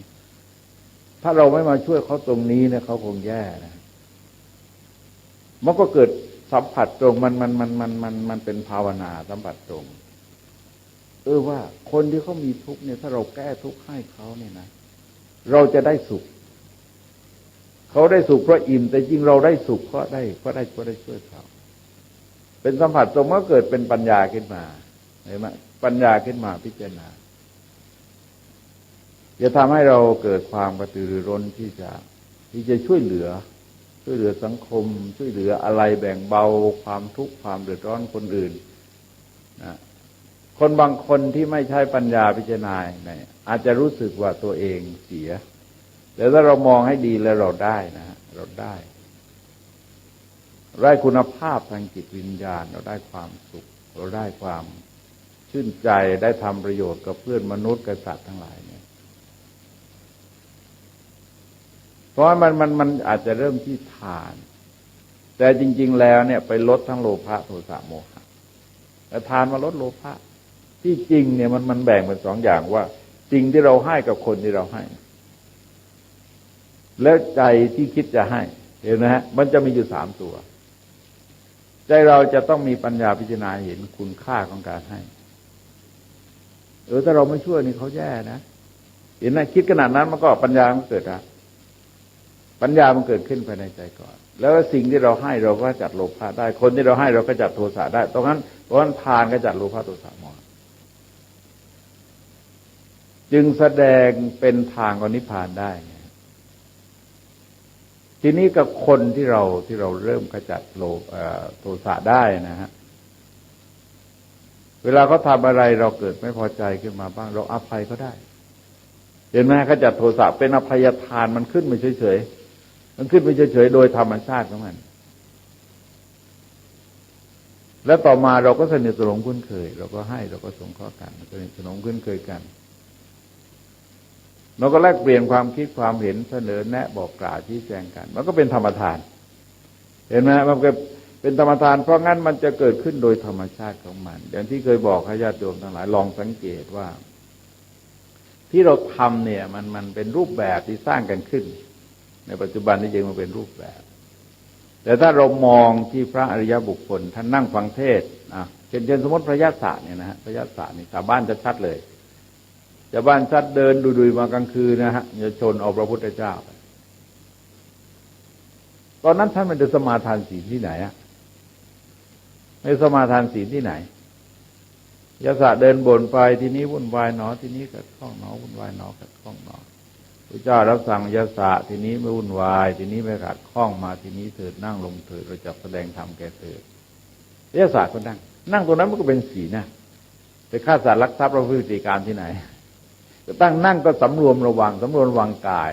A: ถ้าเราไม่มาช่วยเขาตรงนี้เนี่ยเขาคงแย่นะมันก็เกิดสัมผัสตรงมันเป็นภาวนาสัมผัสตรงว่าคนที่เขามีทุกข์เนี่ยถ้าเราแก้ทุกข์ให้เขาเนี่ยนะเราจะได้สุขเขาได้สุขเพราะอิ่มแต่จริงเราได้สุขเพราะได้ช่วยเขาเป็นสัมผัสตรงก็เกิดเป็นปัญญาขึ้นมาเห็นไหมปัญญาขึ้นมาพิจารณาจะทำให้เราเกิดความกระตือรือร้นที่จะช่วยเหลือสังคมช่วยเหลืออะไรแบ่งเบาความทุกข์ความเดือดร้อนคนอื่นนะคนบางคนที่ไม่ใช้ปัญญาพิจารณาเนี่ยอาจจะรู้สึกว่าตัวเองเสียแต่ถ้าเรามองให้ดีแล้วเราได้นะเราได้คุณภาพทางจิตวิญญาณเราได้ความสุขเราได้ความชื่นใจได้ทำประโยชน์กับเพื่อนมนุษย์กับสัตว์ทั้งหลายเนี่ยเพราะมันอาจจะเริ่มที่ทานแต่จริงๆแล้วเนี่ยไปลดทั้งโลภะโทสะโมหะแต่ทานมาลดโลภะที่จริงเนี่ยมันแบ่งเป็น2 อย่างว่าสิ่งที่เราให้กับคนที่เราให้แล้วใจที่คิดจะให้เห็นไหมฮะมันจะมีอยู่3 ตัวใจเราจะต้องมีปัญญาพิจารณาเห็นคุณค่าของการให้ถ้าเราไม่ช่วยนี่เขาแย่นะเห็นไหมคิดขนาดนั้นมันก็ปัญญามันเกิดนะปัญญามันเกิดขึ้นภายในใจก่อน แล้วสิ่งที่เราให้เราก็จัดโลภะได้คนที่เราให้เราก็จัดโทสะได้ตรงนั้นทานก็จัดโลภะโทสะโมหะจึงแสดงเป็นทางของนิพพานได้ทีนี้กับคนที่เราเริ่มขจัดโทสะได้นะฮะเวลาเขาทำอะไรเราเกิดไม่พอใจขึ้นมาบ้างเราอภัยเขาได้เห็นไหมขจัดโทสะเป็นอภัยทานมันขึ้นมาเฉยๆมันขึ้นไปเฉยๆโดยธรรมชาติของมันแล้วต่อมาเราก็สนิทสนมคุ้นเคยเราก็ให้เราก็สงเคราะห์กันสนิทสนมคุ้นเคยกันเราก็แลกเปลี่ยนความคิดความเห็นเสนอแนะบอกกล่าวชี้แจงกันมันก็เป็นธรรมทานเห็นไหมมันก็เป็นธรรมทานเพราะงั้นมันจะเกิดขึ้นโดยธรรมชาติของมันอย่างที่เคยบอกให้ญาติโยมทั้งหลายลองสังเกตว่าที่เราทำเนี่ยมันเป็นรูปแบบที่สร้างกันขึ้นในปัจจุบันนี้จริงมันเป็นรูปแบบแต่ถ้าเรามองที่พระอริยบุคคลท่านนั่งฟังเทศเช่นสมมติพระยาศาเนี่ยนะฮะพระยาศานี่ชาวบ้านจะชัดเลยชาวบ้านชัดเดินดุยๆมากลางคืนนะฮะจะชนเอาพระพุทธเจ้าตอนนั้นท่านมันจะสมาทานศีลที่ไหนไม่สมาทานศีลที่ไหนยาศาเดินบ่นไปทีนี้วุ่นวายหนอทีนี้ขัดข้องหนอวุ่นวายหนอขัดข้องหนอพระเจ้ารับสั่งยาศทีนี้ไม่วุ่นวายทีนี้ไม่ขัดข้องมาทีนี้เถิดนั่งลงเถิดเราจะแสดงธรรมแก่เถิดยาศก็นั่งตรงนั้นมันก็เป็นศีลนะไปฆ่าสัตว์ลักทรัพย์เราพฤติการที่ไหนก็ตั้งนั่งก็สำรวมระวังกาย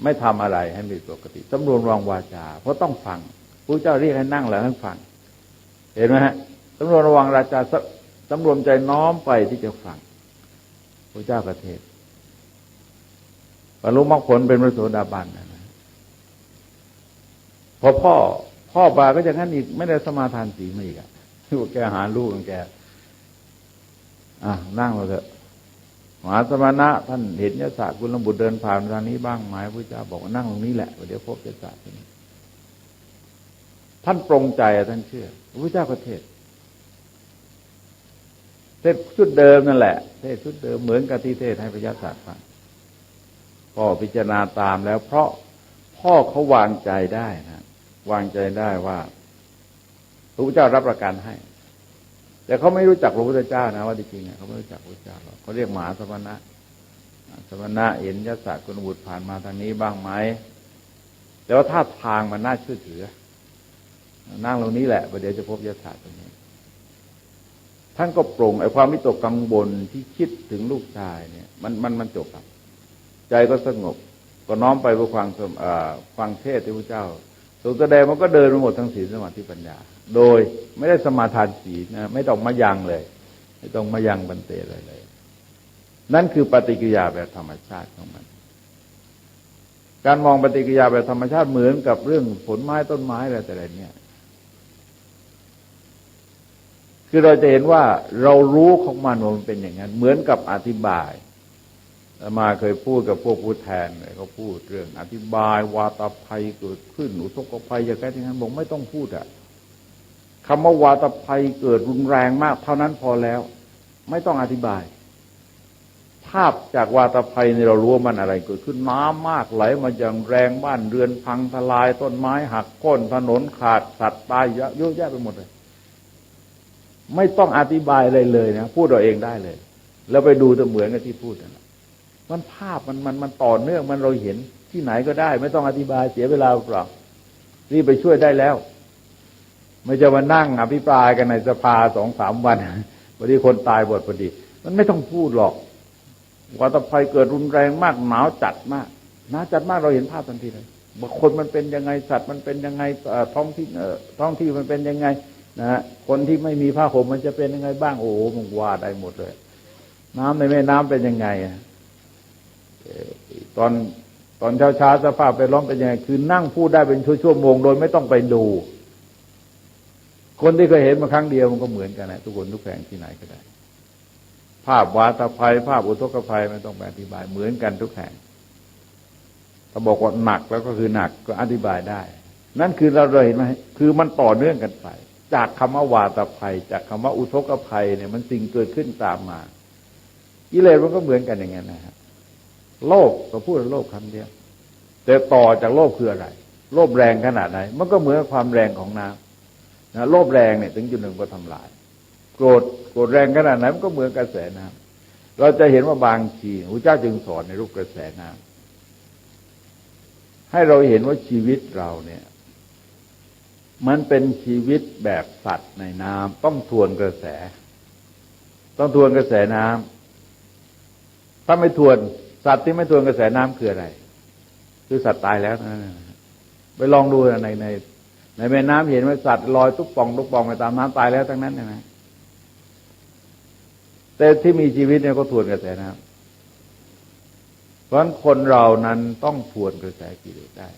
A: ไม่ทำอะไรให้มีปกติสำรวมระวังวาจาเพราะต้องฟังพระเจ้าเรียกให้นั่งแล้วให้ฟังเห็นไหมฮะสำรวมระวังวาจาสำรวมใจน้อมไปที่จะฟังพระเจ้าประเทศบรรลุมรรคผลเป็นพระโสดาบันนะพอพ่อบาก็อย่างนั้นอีกไม่ได้สมาทานศีลมาอีกที่ว่าแกหาลูกของแกนั่งเราเถอะมหาสมณะท่านเห็นยศกุลบุตรเดินผ่านทางนี้บ้างไหมพระเจ้าบอกว่านั่งตรงนี้แหละเดี๋ยวพบยศท่านปรงใจท่านเชื่อพระเจ้าก็เทศชุดเดิมนั่นแหละเทศชุดเดิมเหมือนกับที่เทศให้พระยศฟังพ่อพิจารณาตามแล้วเพราะพ่อเขาวางใจได้นะวางใจได้ว่าพระพุทธเจ้ารับประกันให้แต่เขาไม่รู้จักพระพุทธเจ้านะว่าจริงๆเขาไม่รู้จักพระพุทธเจ้าหรอกเขาเรียกมหาสมณะเห็นยศกุลบุตรผ่านมาทางนี้บ้างไหมแต่ว่าท่าทางมันน่าเชื่อถือนั่งตรงนี้แหละเดี๋ยวจะพบยศตรงนี้ท่านก็ปรงไอ้ความวิตกกังวลที่คิดถึงลูกชายเนี่ยมันจบครับใจก็สงบก็น้อมไปเพื่อฟังเทศน์ที่พระเจ้าทรงแสดงมันก็เดินไปหมดทั้งศีลสมาธิปัญญาโดยไม่ได้สมาทานศีลนะไม่ต้องมายังเลยไม่ต้องมายังบันเตเลยนั่นคือปฏิกิริยาแบบธรรมชาติของมันการมองปฏิกิริยาแบบธรรมชาติเหมือนกับเรื่องผลไม้ต้นไม้อะไรแต่ไรเนี่ยคือเราจะเห็นว่าเรารู้ของมันว่ามันเป็นอย่างนั้นเหมือนกับอธิบายมาเคยพูดกับพวกผู้แทนเลยเขาพูดเรื่องอธิบายวาตภัยเกิดขึ้นอุทกภัยอย่างนั้นบอกไม่ต้องพูดคำว่าวาตภัยเกิดรุนแรงมากเท่านั้นพอแล้วไม่ต้องอธิบายภาพจากวาตภัยนี่เรารู้ว่ามันอะไรเกิดขึ้นน้ำมากไหลมาอย่างแรงบ้านเรือนพังทลายต้นไม้หักโค่นถนนขาดสัตว์ตายเยอะแยะไปหมดเลยไม่ต้องอธิบายอะไรเลยนะพูดเราเองได้เลยแล้วไปดูจะเหมือนกับที่พูดนะมันภาพมันต่อเนื่องมันเราเห็นที่ไหนก็ได้ไม่ต้องอธิบายเสียเวลาเปล่ารีบไปช่วยได้แล้วไม่จะมานั่งอภิปรายกันในสภา 2-3 วันพอดีคนตายหมดพอดีมันไม่ต้องพูดหรอกวาตภัยเกิดรุนแรงมากหนาวจัดมากเราเห็นภาพทันทีเลยว่าคนมันเป็นยังไงสัตว์มันเป็นยังไงท้องที่มันเป็นยังไงนะฮะคนที่ไม่มีผ้าห่มมันจะเป็นยังไงบ้างโอ้โหมันว่าได้หมดเลยน้ำในแม่น้ำเป็นยังไงตอนเช้าสภาพไปร้องเป็นยังไงคือนั่งพูดได้เป็นชั่วโมงโดยไม่ต้องไปดูคนที่เคยเห็นมาครั้งเดียวมันก็เหมือนกันนะทุกคนทุกแห่งที่ไหนก็ได้ภาพวาตภัยภาพอุทกภัยไม่ต้องไปอธิบายเหมือนกันทุกแห่งถ้าบอกว่าหนักแล้วก็คือหนักก็อธิบายได้นั่นคือเราเห็นไหมคือมันต่อเนื่องกันไปจากคำว่าวาตภัยจากคำว่าอุทกภัยเนี่ยมันสิ่งเกิดขึ้นตามมากิเลสมันก็เหมือนกันอย่างนั้นนะฮะโลภก็พูดโลภคำเดียวแต่ต่อจากโลภคืออะไร โลภแรงขนาดไหนมันก็เหมือนความแรงของน้ำนะโลภแรงเนี่ยถึงจุดหนึ่งก็ทำลายโกรธแรงขนาดไหนมันก็เหมือนกระแสน้ำเราจะเห็นว่าบางทีพระเจ้าจึงสอนในรูปกระแสน้ำให้เราเห็นว่าชีวิตเราเนี่ยมันเป็นชีวิตแบบสัตว์ในน้ำต้องทวนกระแสน้ำถ้าไม่ทวนสัตว์ที่ไม่ทวนกระแสน้ำคืออะไรคือสัตว์ตายแล้วนะไปลองดูในแม่น้ำเห็นไหมสัตว์ลอยตุ๊กป่องไปตามน้ำตายแล้วทั้งนั้นนะแต่ที่มีชีวิตเนี่ยก็ทวนกระแสน้ำเพราะฉะนั้นคนเรานั้นต้องทวนกระแสกิเลสได้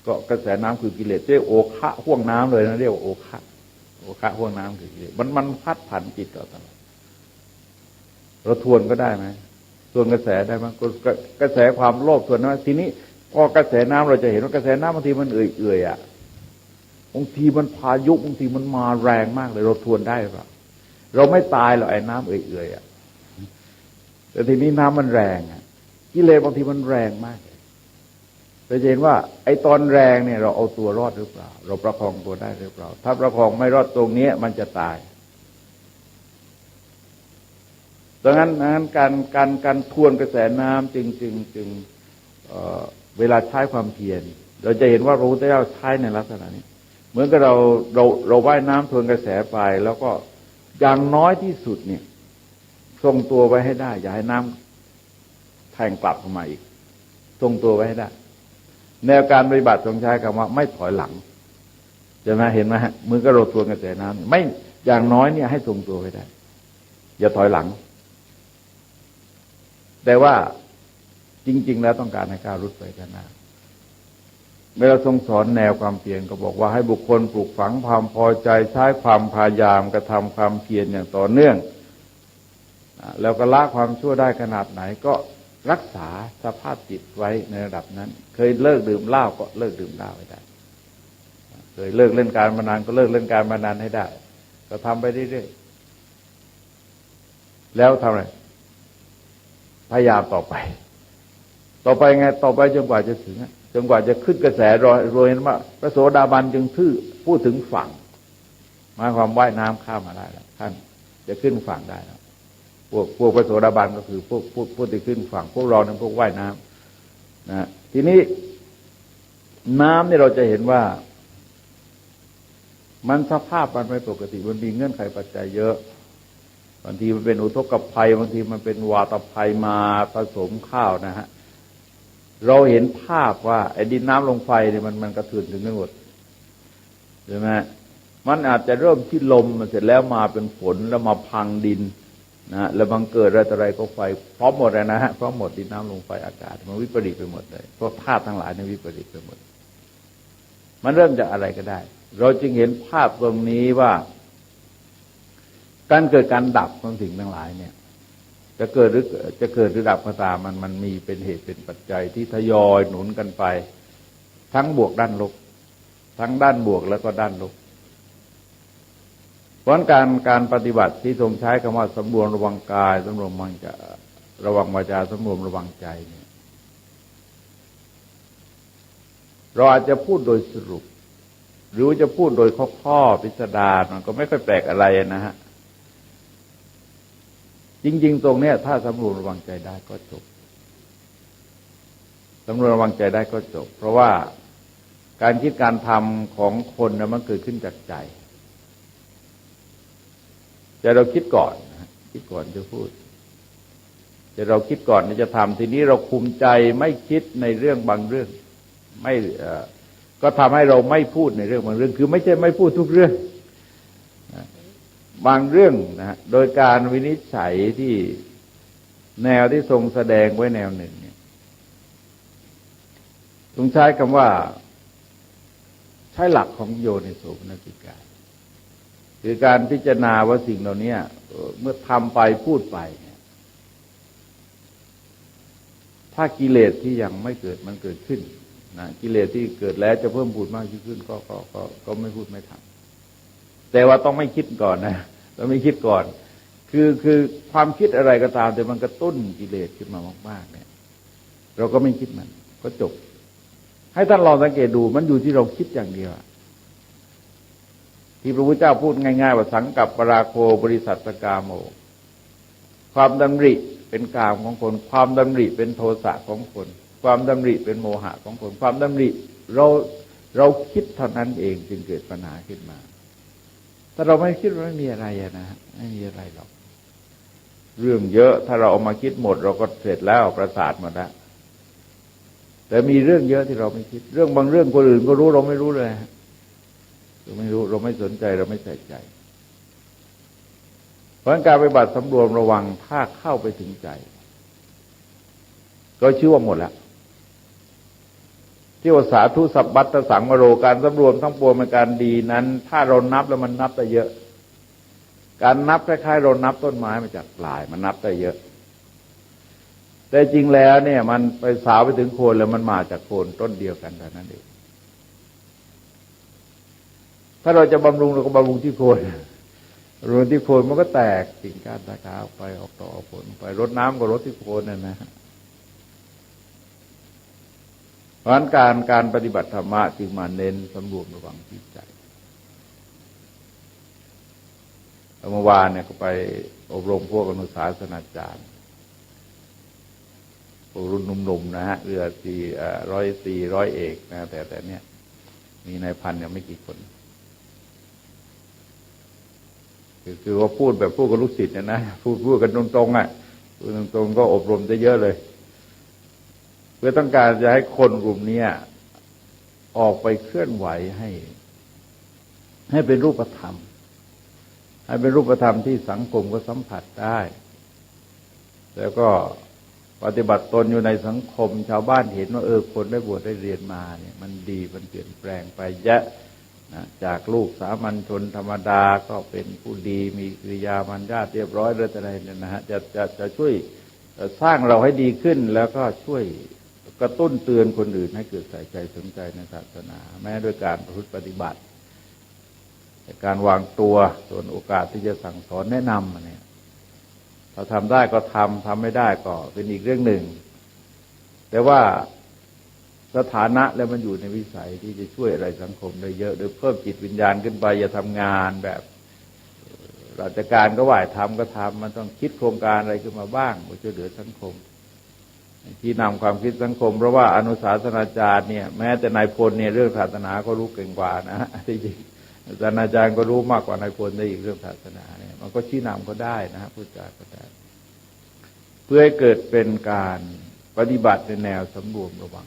A: ก็กระแสน้ำคือกิเลสเรียกโอคะห่วงน้ำเลยนะเรียกว่าโอคะห่วงน้ำคือกิเลสมันพัดผันจิตเราตลอดเราทวนก็ได้ไหมทวนกระแสได้ไหมกระแสความโลภทวนนะทีนี้พอกระแสน้ำเราจะเห็นว่ากระแสน้ำบางทีมันเอื่อยอ่ะบางทีมันพายุบางทีมันมาแรงมากเลยเราทวนได้หรือเปล่าเราไม่ตายหรอกไอ้น้ำเอื่อยอ่ะแต่ทีนี้น้ำมันแรงอ่ะกิเลสบางทีมันแรงมากเราจะเห็นว่าไอ้ตอนแรงเนี่ยเราเอาตัวรอดหรือเปล่าเราประคองตัวได้หรือเปล่าถ้าประคองไม่รอดตรงนี้มันจะตายดังนั้นการทวนกระแสน้ำจึงเวลาใช้ความเพียรเราจะเห็นว่าพระพุทธเจ้าใช้ในลักษณะนี้เหมือนกับเราว่ายน้ำทวนกระแสไปแล้วก็อย่างน้อยที่สุดเนี่ยทรงตัวไว้ให้ได้อย่าให้น้ำแทงกลับเข้ามาอีกทรงตัวไว้ให้ได้แนวการปฏิบัติทรงใช้คำว่าไม่ถอยหลังจะมาเห็นไหมฮะมือก็เราทวนกระแสน้ำไม่อย่างน้อยเนี่ยให้ทรงตัวไว้ได้อย่าถอยหลังแต่ว่าจริงๆแล้วต้องการให้ก้าวรุดไปข้างหน้าเวลาทรงสอนแนวความเพียรก็บอกว่าให้บุคคลปลูกฝังความพอใจใช้ความพยายามกระทำความเพียรอย่างต่อเนื่องแล้วก็ละความชั่วได้ขนาดไหนก็รักษาสภาพจิตไว้ในระดับนั้นเคยเลิกดื่มเหล้าก็เลิกดื่มเหล้าให้ได้เคยเลิกเล่นการพนันก็เลิกเล่นการพนันให้ได้ก็ทำไปเรื่อยๆแล้วทำอะไรพยายามต่อไปไงต่อไปจนกว่าจะถึงจนกว่าจะขึ้นกระแสรวยว่าพระโสดาบันจึงพูดถึงฝั่งหมายความว่ายน้ำข้ามมาได้แล้วท่านจะขึ้นฝั่งได้แล้วพวกพระโสดาบันก็คือพวกที่ขึ้นฝั่งพวกเรานั้นพวกว่ายน้ำนะทีนี้น้ำนี่เราจะเห็นว่ามันสภาพมันไม่ปกติมันมีเงื่อนไขปัจจัยเยอะบางทีมันเป็นอุทกภัยบางทีมันเป็นวาตภัยมาผสมข้าวนะฮะเราเห็นภาพว่าไอ้ดินน้ำลมไฟเนี่ยมันกระเทือนถึงกันหมดใช่ไหมมันอาจจะเริ่มที่ลมเสร็จแล้วมาเป็นฝนแล้วมาพังดินนะแล้วบังเกิดอะไรก็ไฟพร้อมหมดเลยนะฮะพร้อมหมดดินน้ำลมไฟอากาศมันวิปริตไปหมดเลยเพราะธาตุทั้งหลายเนี่ยวิปริตไปหมดมันเริ่มจากอะไรก็ได้เราจึงเห็นภาพตรงนี้ว่าการเกิดการดับของสิ่งทั้งหลายเนี่ยจะเกิดหรือดับก็ตามมันมีเป็นเหตุเป็นปัจจัยที่ทยอยหนุนกันไปทั้งบวกด้านลบทั้งด้านบวกแล้วก็ด้านลบเพราะการปฏิบัติที่ทรงใช้คำว่าสำรวมระวังกายสำรวมระวังวาจาสำรวมระวังใจเนี่ยเราอาจจะพูดโดยสรุปหรือจะพูดโดยข้อพิสดารมันก็ไม่ค่อยแปลกอะไรนะฮะจริงๆตรงเนี้ยถ้าสำรวมระวังใจได้ก็จบสำรวมระวังใจได้ก็จบเพราะว่าการคิดการทำของคนนะมันเกิดขึ้นจากใจแต่เราคิดก่อนคิดก่อนจะพูดแต่เราคิดก่อนจะทำทีนี้เราคุมใจไม่คิดในเรื่องบางเรื่องไม่ก็ทำให้เราไม่พูดในเรื่องบางเรื่องคือไม่ใช่ไม่พูดทุกเรื่องบางเรื่องนะโดยการวินิจฉัยที่แนวที่ทรงแสดงไว้แนวหนึ่งเนี่ยทรงใช้คำว่าใช้หลักของโยนิโสมนสิการคือการพิจารณาว่าสิ่งเหล่านี้เมื่อทำไปพูดไปเนี่ยถ้ากิเลสที่ยังไม่เกิดมันเกิดขึ้นนะกิเลสที่เกิดแล้วจะเพิ่มพูดมากยิ่งขึ้นก็ไม่พูดไม่ทำแต่ว่าต้องไม่คิดก่อนนะต้องไม่คิดก่อนคือความคิดอะไรก็ตามแต่มันกระตุ้นกิเลสขึ้นมามากๆเนี่ยเราก็ไม่คิดมันก็จบ ให้ท่านลองสังเกตดูมันอยู่ที่เราคิดอย่างเดียวที่พระพุทธเจ้าพูดง่ายๆว่าสังกัปปราโคบริสัทสกาโมความดำริเป็นกามของคนความดำริเป็นโทสะของคนความดำริเป็นโมหะของคนความดำริเราคิดเท่านั้นเองจึงเกิดปัญหาขึ้นมาถ้าเราไม่คิดไม่มีอะไรนะไม่มีอะไรหรอกเรื่องเยอะถ้าเราเอามาคิดหมดเราก็เสร็จแล้วประสาทหมดแล้วแต่มีเรื่องเยอะที่เราไม่คิดเรื่องบางเรื่องคนอื่นก็รู้เราไม่รู้เลยเราไม่รู้เราไม่สนใจเราไม่ใส่ใจเพราะการปฏิบัติสำรวมระวังถ้าเข้าไปถึงใจก็ชื่อว่าหมดแล้วที่ว่าสาธุสัพพัตตสังวโรการสำรวมทั้งปวงเป็นการดีนั้นถ้าเรานับแล้วมันนับได้เยอะการนับคล้ายๆเรานับต้นไม้มาจากปลายมันนับได้เยอะแต่จริงแล้วเนี่ยมันไปสาวไปถึงโคนแล้วมันมาจากโคนต้นเดียวกันเท่านั้นเองถ้าเราจะบำรุงเราก็บำรุงที่โคนรดที่โคนมันก็แตกกิ่งก้านสาขาออกไปออกต่อออกผลไปรดน้ำก็รดที่โคนนั่นนะเพราะฉะนั้นการปฏิบัติธรรมะจึงมาเน้นสำรวมระวังจิตใจเมื่อวานเนี่ยก็ไปอบรมพวกอนุสาสนาจารย์พวกรุ่นหนุ่มๆนะฮะเรือร้อยเอกนะแต่เนี่ยมีนายพันยังไม่กี่คนคือว่าพูดแบบพูดกับลูกศิษย์นะพูดกันตรงๆพูดตรงๆก็อบรมจะเยอะเลยเพื่อต้องการจะให้คนกลุ่มนี้ออกไปเคลื่อนไหวให้เป็นรูปธรรมให้เป็นรูปธรรมที่สังคมก็สัมผัสได้แล้วก็ปฏิบัติตนอยู่ในสังคมชาวบ้านเห็นว่าคนได้บวชได้เรียนมาเนี่ยมันดีมันเปลี่ยนแปลงไปเยอะจากลูกสามัญชนธรรมดาก็เป็นผู้ดีมีกิริยามัญญาเรียบร้อยอะไรเนี่ยนะฮะจะช่วยสร้างเราให้ดีขึ้นแล้วก็ช่วยกระตุ้นเตือนคนอื่นให้เกิดใส่ใจสนใจในศาสนาแม้ด้วยการประพฤติปฏิบัติการวางตัวส่วนโอกาสที่จะสั่งสอนแนะนำเนี่ยเราทำได้ก็ทำไม่ได้ก็เป็นอีกเรื่องหนึ่งแต่ว่าสถานะแล้วมันอยู่ในวิสัยที่จะช่วยอะไรสังคมได้เยอะโดยเพิ่มจิตวิญญาณขึ้นไปอย่าทำงานแบบราชการก็ว่าทำก็ทำมันต้องคิดโครงการอะไรขึ้นมาบ้างเพื่อช่วยเหลือสังคมที่นำความคิดสังคมเพราะว่าอนุสาสนาจารย์เนี่ยแม้แต่นายพลเนี่ยเรื่องศาสนาก็รู้เก่งกว่านะที่จริงศาสนาจารย์ก็รู้มากกว่านายพลได้อีกเรื่องศาสนาเนี่ยมันก็ชี้นำก็ได้นะพูดจาก็ได้เพื่อให้เกิดเป็นการปฏิบัติในแนวสำรวมระวัง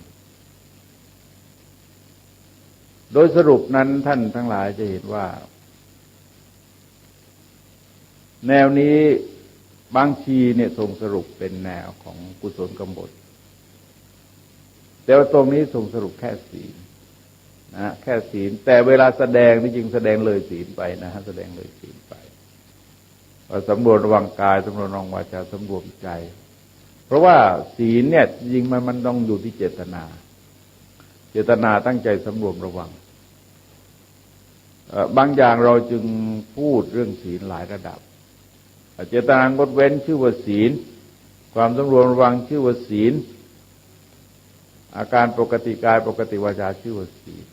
A: โดยสรุปนั้นท่านทั้งหลายจะเห็นว่าแนวนี้บางทีเนี่ยทรงสรุปเป็นแนวของกุศลกบฏแต่ว่าตรงนี้ทรงสรุปแค่ศีลนะแค่ศีลแต่เวลาแสดงนี่จริงแสดงเลยศีลไปนะฮะแสดงเลยศีลไปสำรวมระวังกายสำรวมระวังวาจาสำรวมใจเพราะว่าศีลเนี่ยจริงมันต้องอยู่ที่เจตนาตั้งใจสำรวมระวังบางอย่างเราจึงพูดเรื่องศีลหลายระดับเจตนางดเว้นชื่อว่าศีลความสำรวมระวังชื่อว่าศีลอาการปกติกายปกติวาจาชื่อว่าศีล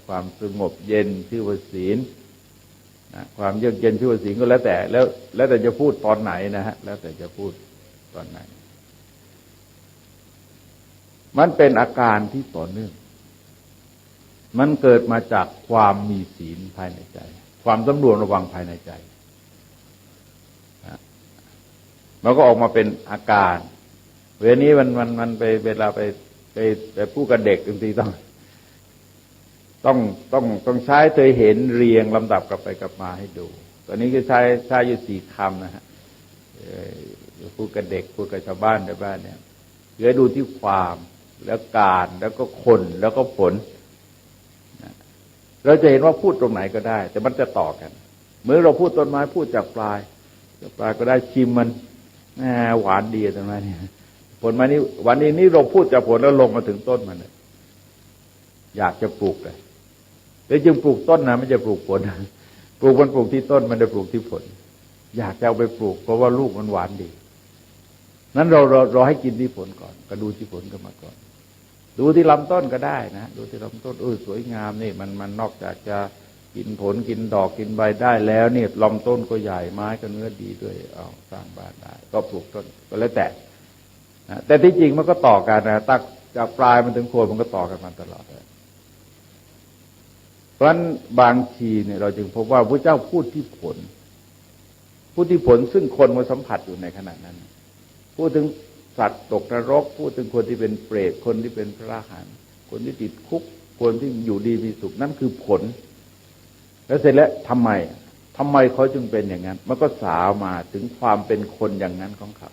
A: ความสงบเย็นชื่อว่าศีลความเยือกเย็นชื่อว่าศีลก็แล้วแต่จะพูดตอนไหนนะฮะแล้วแต่จะพูดตอนไหนมันเป็นอาการที่ต่อเนื่องมันเกิดมาจากความมีศีลภายในใจความสำรวมระวังภายในใจมันก็ออกมาเป็นอาการเวลานี้มันไปเวลาไปพูดกับเด็กบางทีต้องใช้เคยเห็นเรียงลำดับกลับไปกลับมาให้ดูตอนนี้ก็ใช้อยู่4 คำนะฮะพูดกับเด็กพูดกับชาวบ้านในบ้านเนี่ยเดี๋ยวดูที่ความแล้วการแล้วก็คนแล้วก็ผลเราจะเห็นว่าพูดตรงไหนก็ได้แต่มันจะต่อกันเมื่อเราพูดต้นไม้พูดจากปลายก็ได้ชิมมันหวานดีตรงนั้นเนี่ยผลมานี้วันนี้เราพูดจากผลแล้วลงมาถึงต้นมันอยากจะปลูกเลยแต่จึงปลูกต้นนะไม่จะปลูกผลปลูกมันปลูกที่ต้นมันจะปลูกที่ผลอยากจะเอาไปปลูกเพราะว่าลูกมันหวานดีนั้นเราให้กินที่ผลก่อนก็ดูที่ผลกันมาก่อน ดูที่ลำต้นก็ได้นะดูที่ลำต้นสวยงามนี่มันนอกจากจะกินผลกินดอกกินใบได้แล้วเนี่ยลำต้นก็ใหญ่ไม้ก็เนื้อดีด้วยเอาสร้างบ้านได้ก็ปลูกต้นก็แล้วแต่นะแต่ที่จริงมันก็ต่อกันนะตั้งจากปลายมันถึงโคนมันก็ต่อกันมาตลอดเลยเพราะฉะนั้นบางทีเนี่ยเราจึงพบว่าพระเจ้าพูดที่ผลซึ่งคนมาสัมผัสอยู่ในขณะนั้นพูดถึงสัตว์ตกนรกพูดถึงคนที่เป็นเปรตคนที่เป็นพระอรหันต์คนที่ติดคุกคนที่อยู่ดีมีสุขนั่นคือผลแล้วเสร็จแล้วทำไมเขาจึงเป็นอย่างนั้นมันก็สาวมาถึงความเป็นคนอย่างนั้นของเขา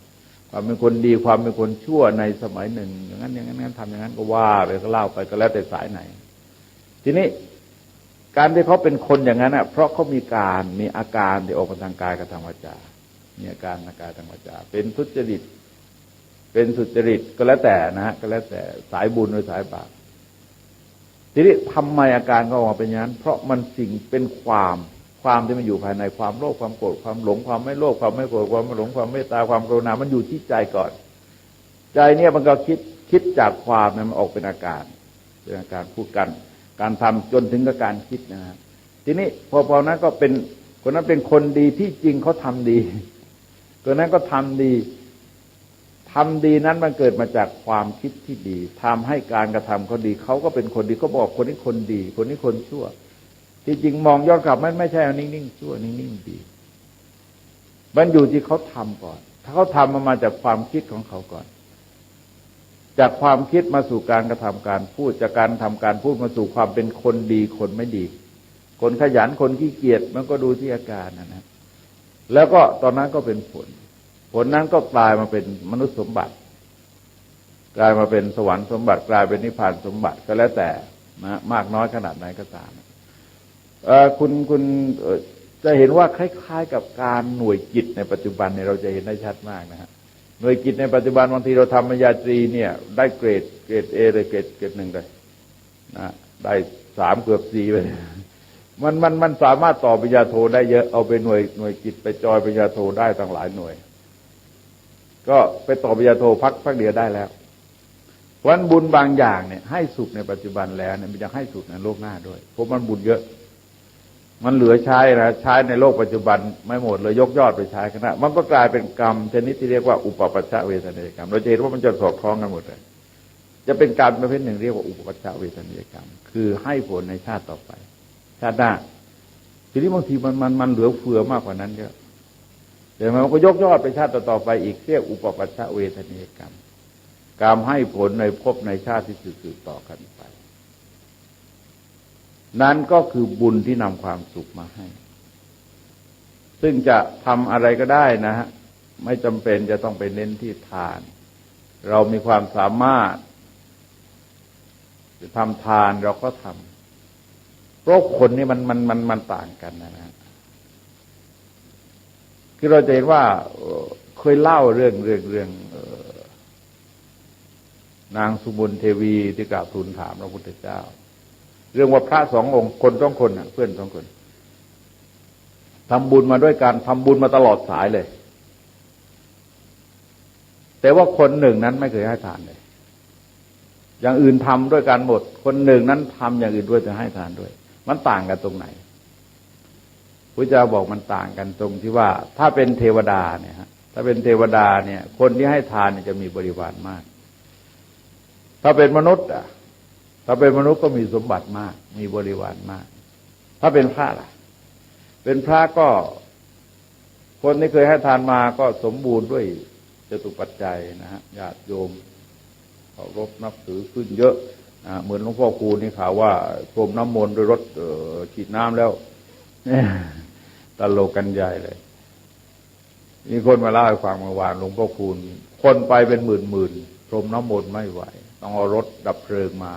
A: ความเป็นคนดีความเป็นคนชั่วในสมัยหนึ่งอย่างนั้นทำอย่างนั้นก็ว่าไปก็เล่าไปก็แล้วแต่สายไหนทีนี้การที่เขาเป็นคนอย่างนั้นเพราะเขามีอาการที่ออกมาทางกายกับทางวาจามีอาการทางกายทางวาจาเป็นทุจริตเป็นสุจริตก็แล้วแต่นะฮะก็แล้วแต่สายบุญหรือสายบาปทีนี้ทำไมอาการก็ออกมาเป็นอย่างนั้นเพราะมันสิ่งเป็นความที่มันอยู่ภายในความโลภความโกรธความหลงความไม่โลภความไม่โกรธความไม่หลงความเมตตาความกรุณามันอยู่ที่ใจก่อนใจเนี่ยมันก็คิดจากความนั้นมันออกเป็นอาการพูดกันการทำจนถึงกับการคิดนะฮะทีนี้พอนั้นก็เป็นคนนั้นเป็นคนดีที่จริงเขาทำดีคนนั้นก็ทำดีนั้นมันเกิดมาจากความคิดที่ดีทำให้การกระทำเขาดีเขาก็เป็นคนดีเขาบอกคนนี้คนดีคนนี้คนชั่วที่จริงมองย้อนกลับมันไม่ใช่นิ่งๆชั่วนิ่งๆดีมันอยู่ที่เขาทำก่อนถ้าเขาทำมาจากความคิดของเขาก่อนจากความคิดมาสู่การกระทำการพูดจากการทำการพูดมาสู่ความเป็นคนดีคนไม่ดีคนขยันคนขี้เกียจมันก็ดูที่อาการนะแล้วก็ตอนนั้นก็เป็นผลนั้นก็กลายมาเป็นมนุษย์สมบัติกลายมาเป็นสวรรค์สมบัติกลายเป็นนิพพานสมบัติก็แล้วแต่นะมากน้อยขนาดไหนก็ตามคุณจะเห็นว่าคล้ายๆกับการหน่วยกิจในปัจจุบันเนี่ยเราจะเห็นได้ชัดมากนะฮะหน่วยกิจในปัจจุบันบางทีเราทำปริญญาตรีเนี่ยได้เกรดเอเลยเกรด1เลยนะได้3เกือบ4ไปมันสามารถต่อปริญญาโทได้เยอะเอาไปหน่วยกิจไปจอยปริญญาโทได้ตั้งหลายหน่วยก็ไปต่อปริญญาโทพักเดียวได้แล้ววันบุญบางอย่างเนี่ยให้สุขในปัจจุบันแล้วเนี่ยมันจะให้สุขในโลกหน้าด้วยเพราะมันบุญเยอะมันเหลือใช้ในโลกปัจจุบันไม่หมดเลยยกยอดไปใช้กันนะมันก็กลายเป็นกรรมชนิดที่เรียกว่าอุปปัชชเวทนิยกรรมเราจะเห็นว่ามันจะสอดคล้องกันหมดเลยจะเป็นกรรมประเภทหนึ่งเรียกว่าอุปปัชชเวทนิยกรรมคือให้ผลในชาติต่อไปชาติหน้าทีนี้บางทีมันเหลือเฟือมากกว่านั้นเยอะแต่มันก็ยกยอดไปชาติต่อไปอีกเรียกอุปปัชชเวทนิยกรรมการให้ผลในภพในชาติที่สืบต่อกันไปนั้นก็คือบุญที่นำความสุขมาให้ซึ่งจะทำอะไรก็ได้นะฮะไม่จำเป็นจะต้องไปเน้นที่ทานเรามีความสามารถจะทำทานเราก็ทำเพราะคนนี่มันต่างกันนะฮะคือเราจะเห็นว่าเคยเล่าเรื่องนางสุบลเทวีที่กราบทูลถามพระพุทธเจ้าเรื่องว่าพระ2 องค์คน2 คนเพื่อน2 คนทำบุญมาด้วยการทำบุญมาตลอดสายเลยแต่ว่าคนหนึ่งนั้นไม่เคยให้ทานเลยอย่างอื่นทำด้วยกันหมดคนหนึ่งนั้นทำอย่างอื่นด้วยจะให้ทานด้วยมันต่างกันตรงไหนพระเจ้าบอกมันต่างกันตรงที่ว่าถ้าเป็นเทวดาเนี่ยฮะถ้าเป็นเทวดาเนี่ยคนที่ให้ทานเนี่ยจะมีบริวารมากถ้าเป็นมนุษย์ก็มีสมบัติมากมีบริวารมากถ้าเป็นพระล่ะเป็นพระก็คนที่เคยให้ทานมาก็สมบูรณ์ด้วยจตุปัจจัยนะฮะญาติโยมเคารพนับถือขึ้นเยอะเหมือนหลวงพ่อคูณนี่ข่าวว่าพรมน้ำมนต์ด้วยรถฉีดน้ำแล้วตลกกันใหญ่เลยมีคนมาเล่าให้ฟังเมื่อวานหลวงพ่อคูณคนไปเป็นหมื่นพรมน้ำมนต์ไม่ไหวต้องเอารถดับเพลิงมา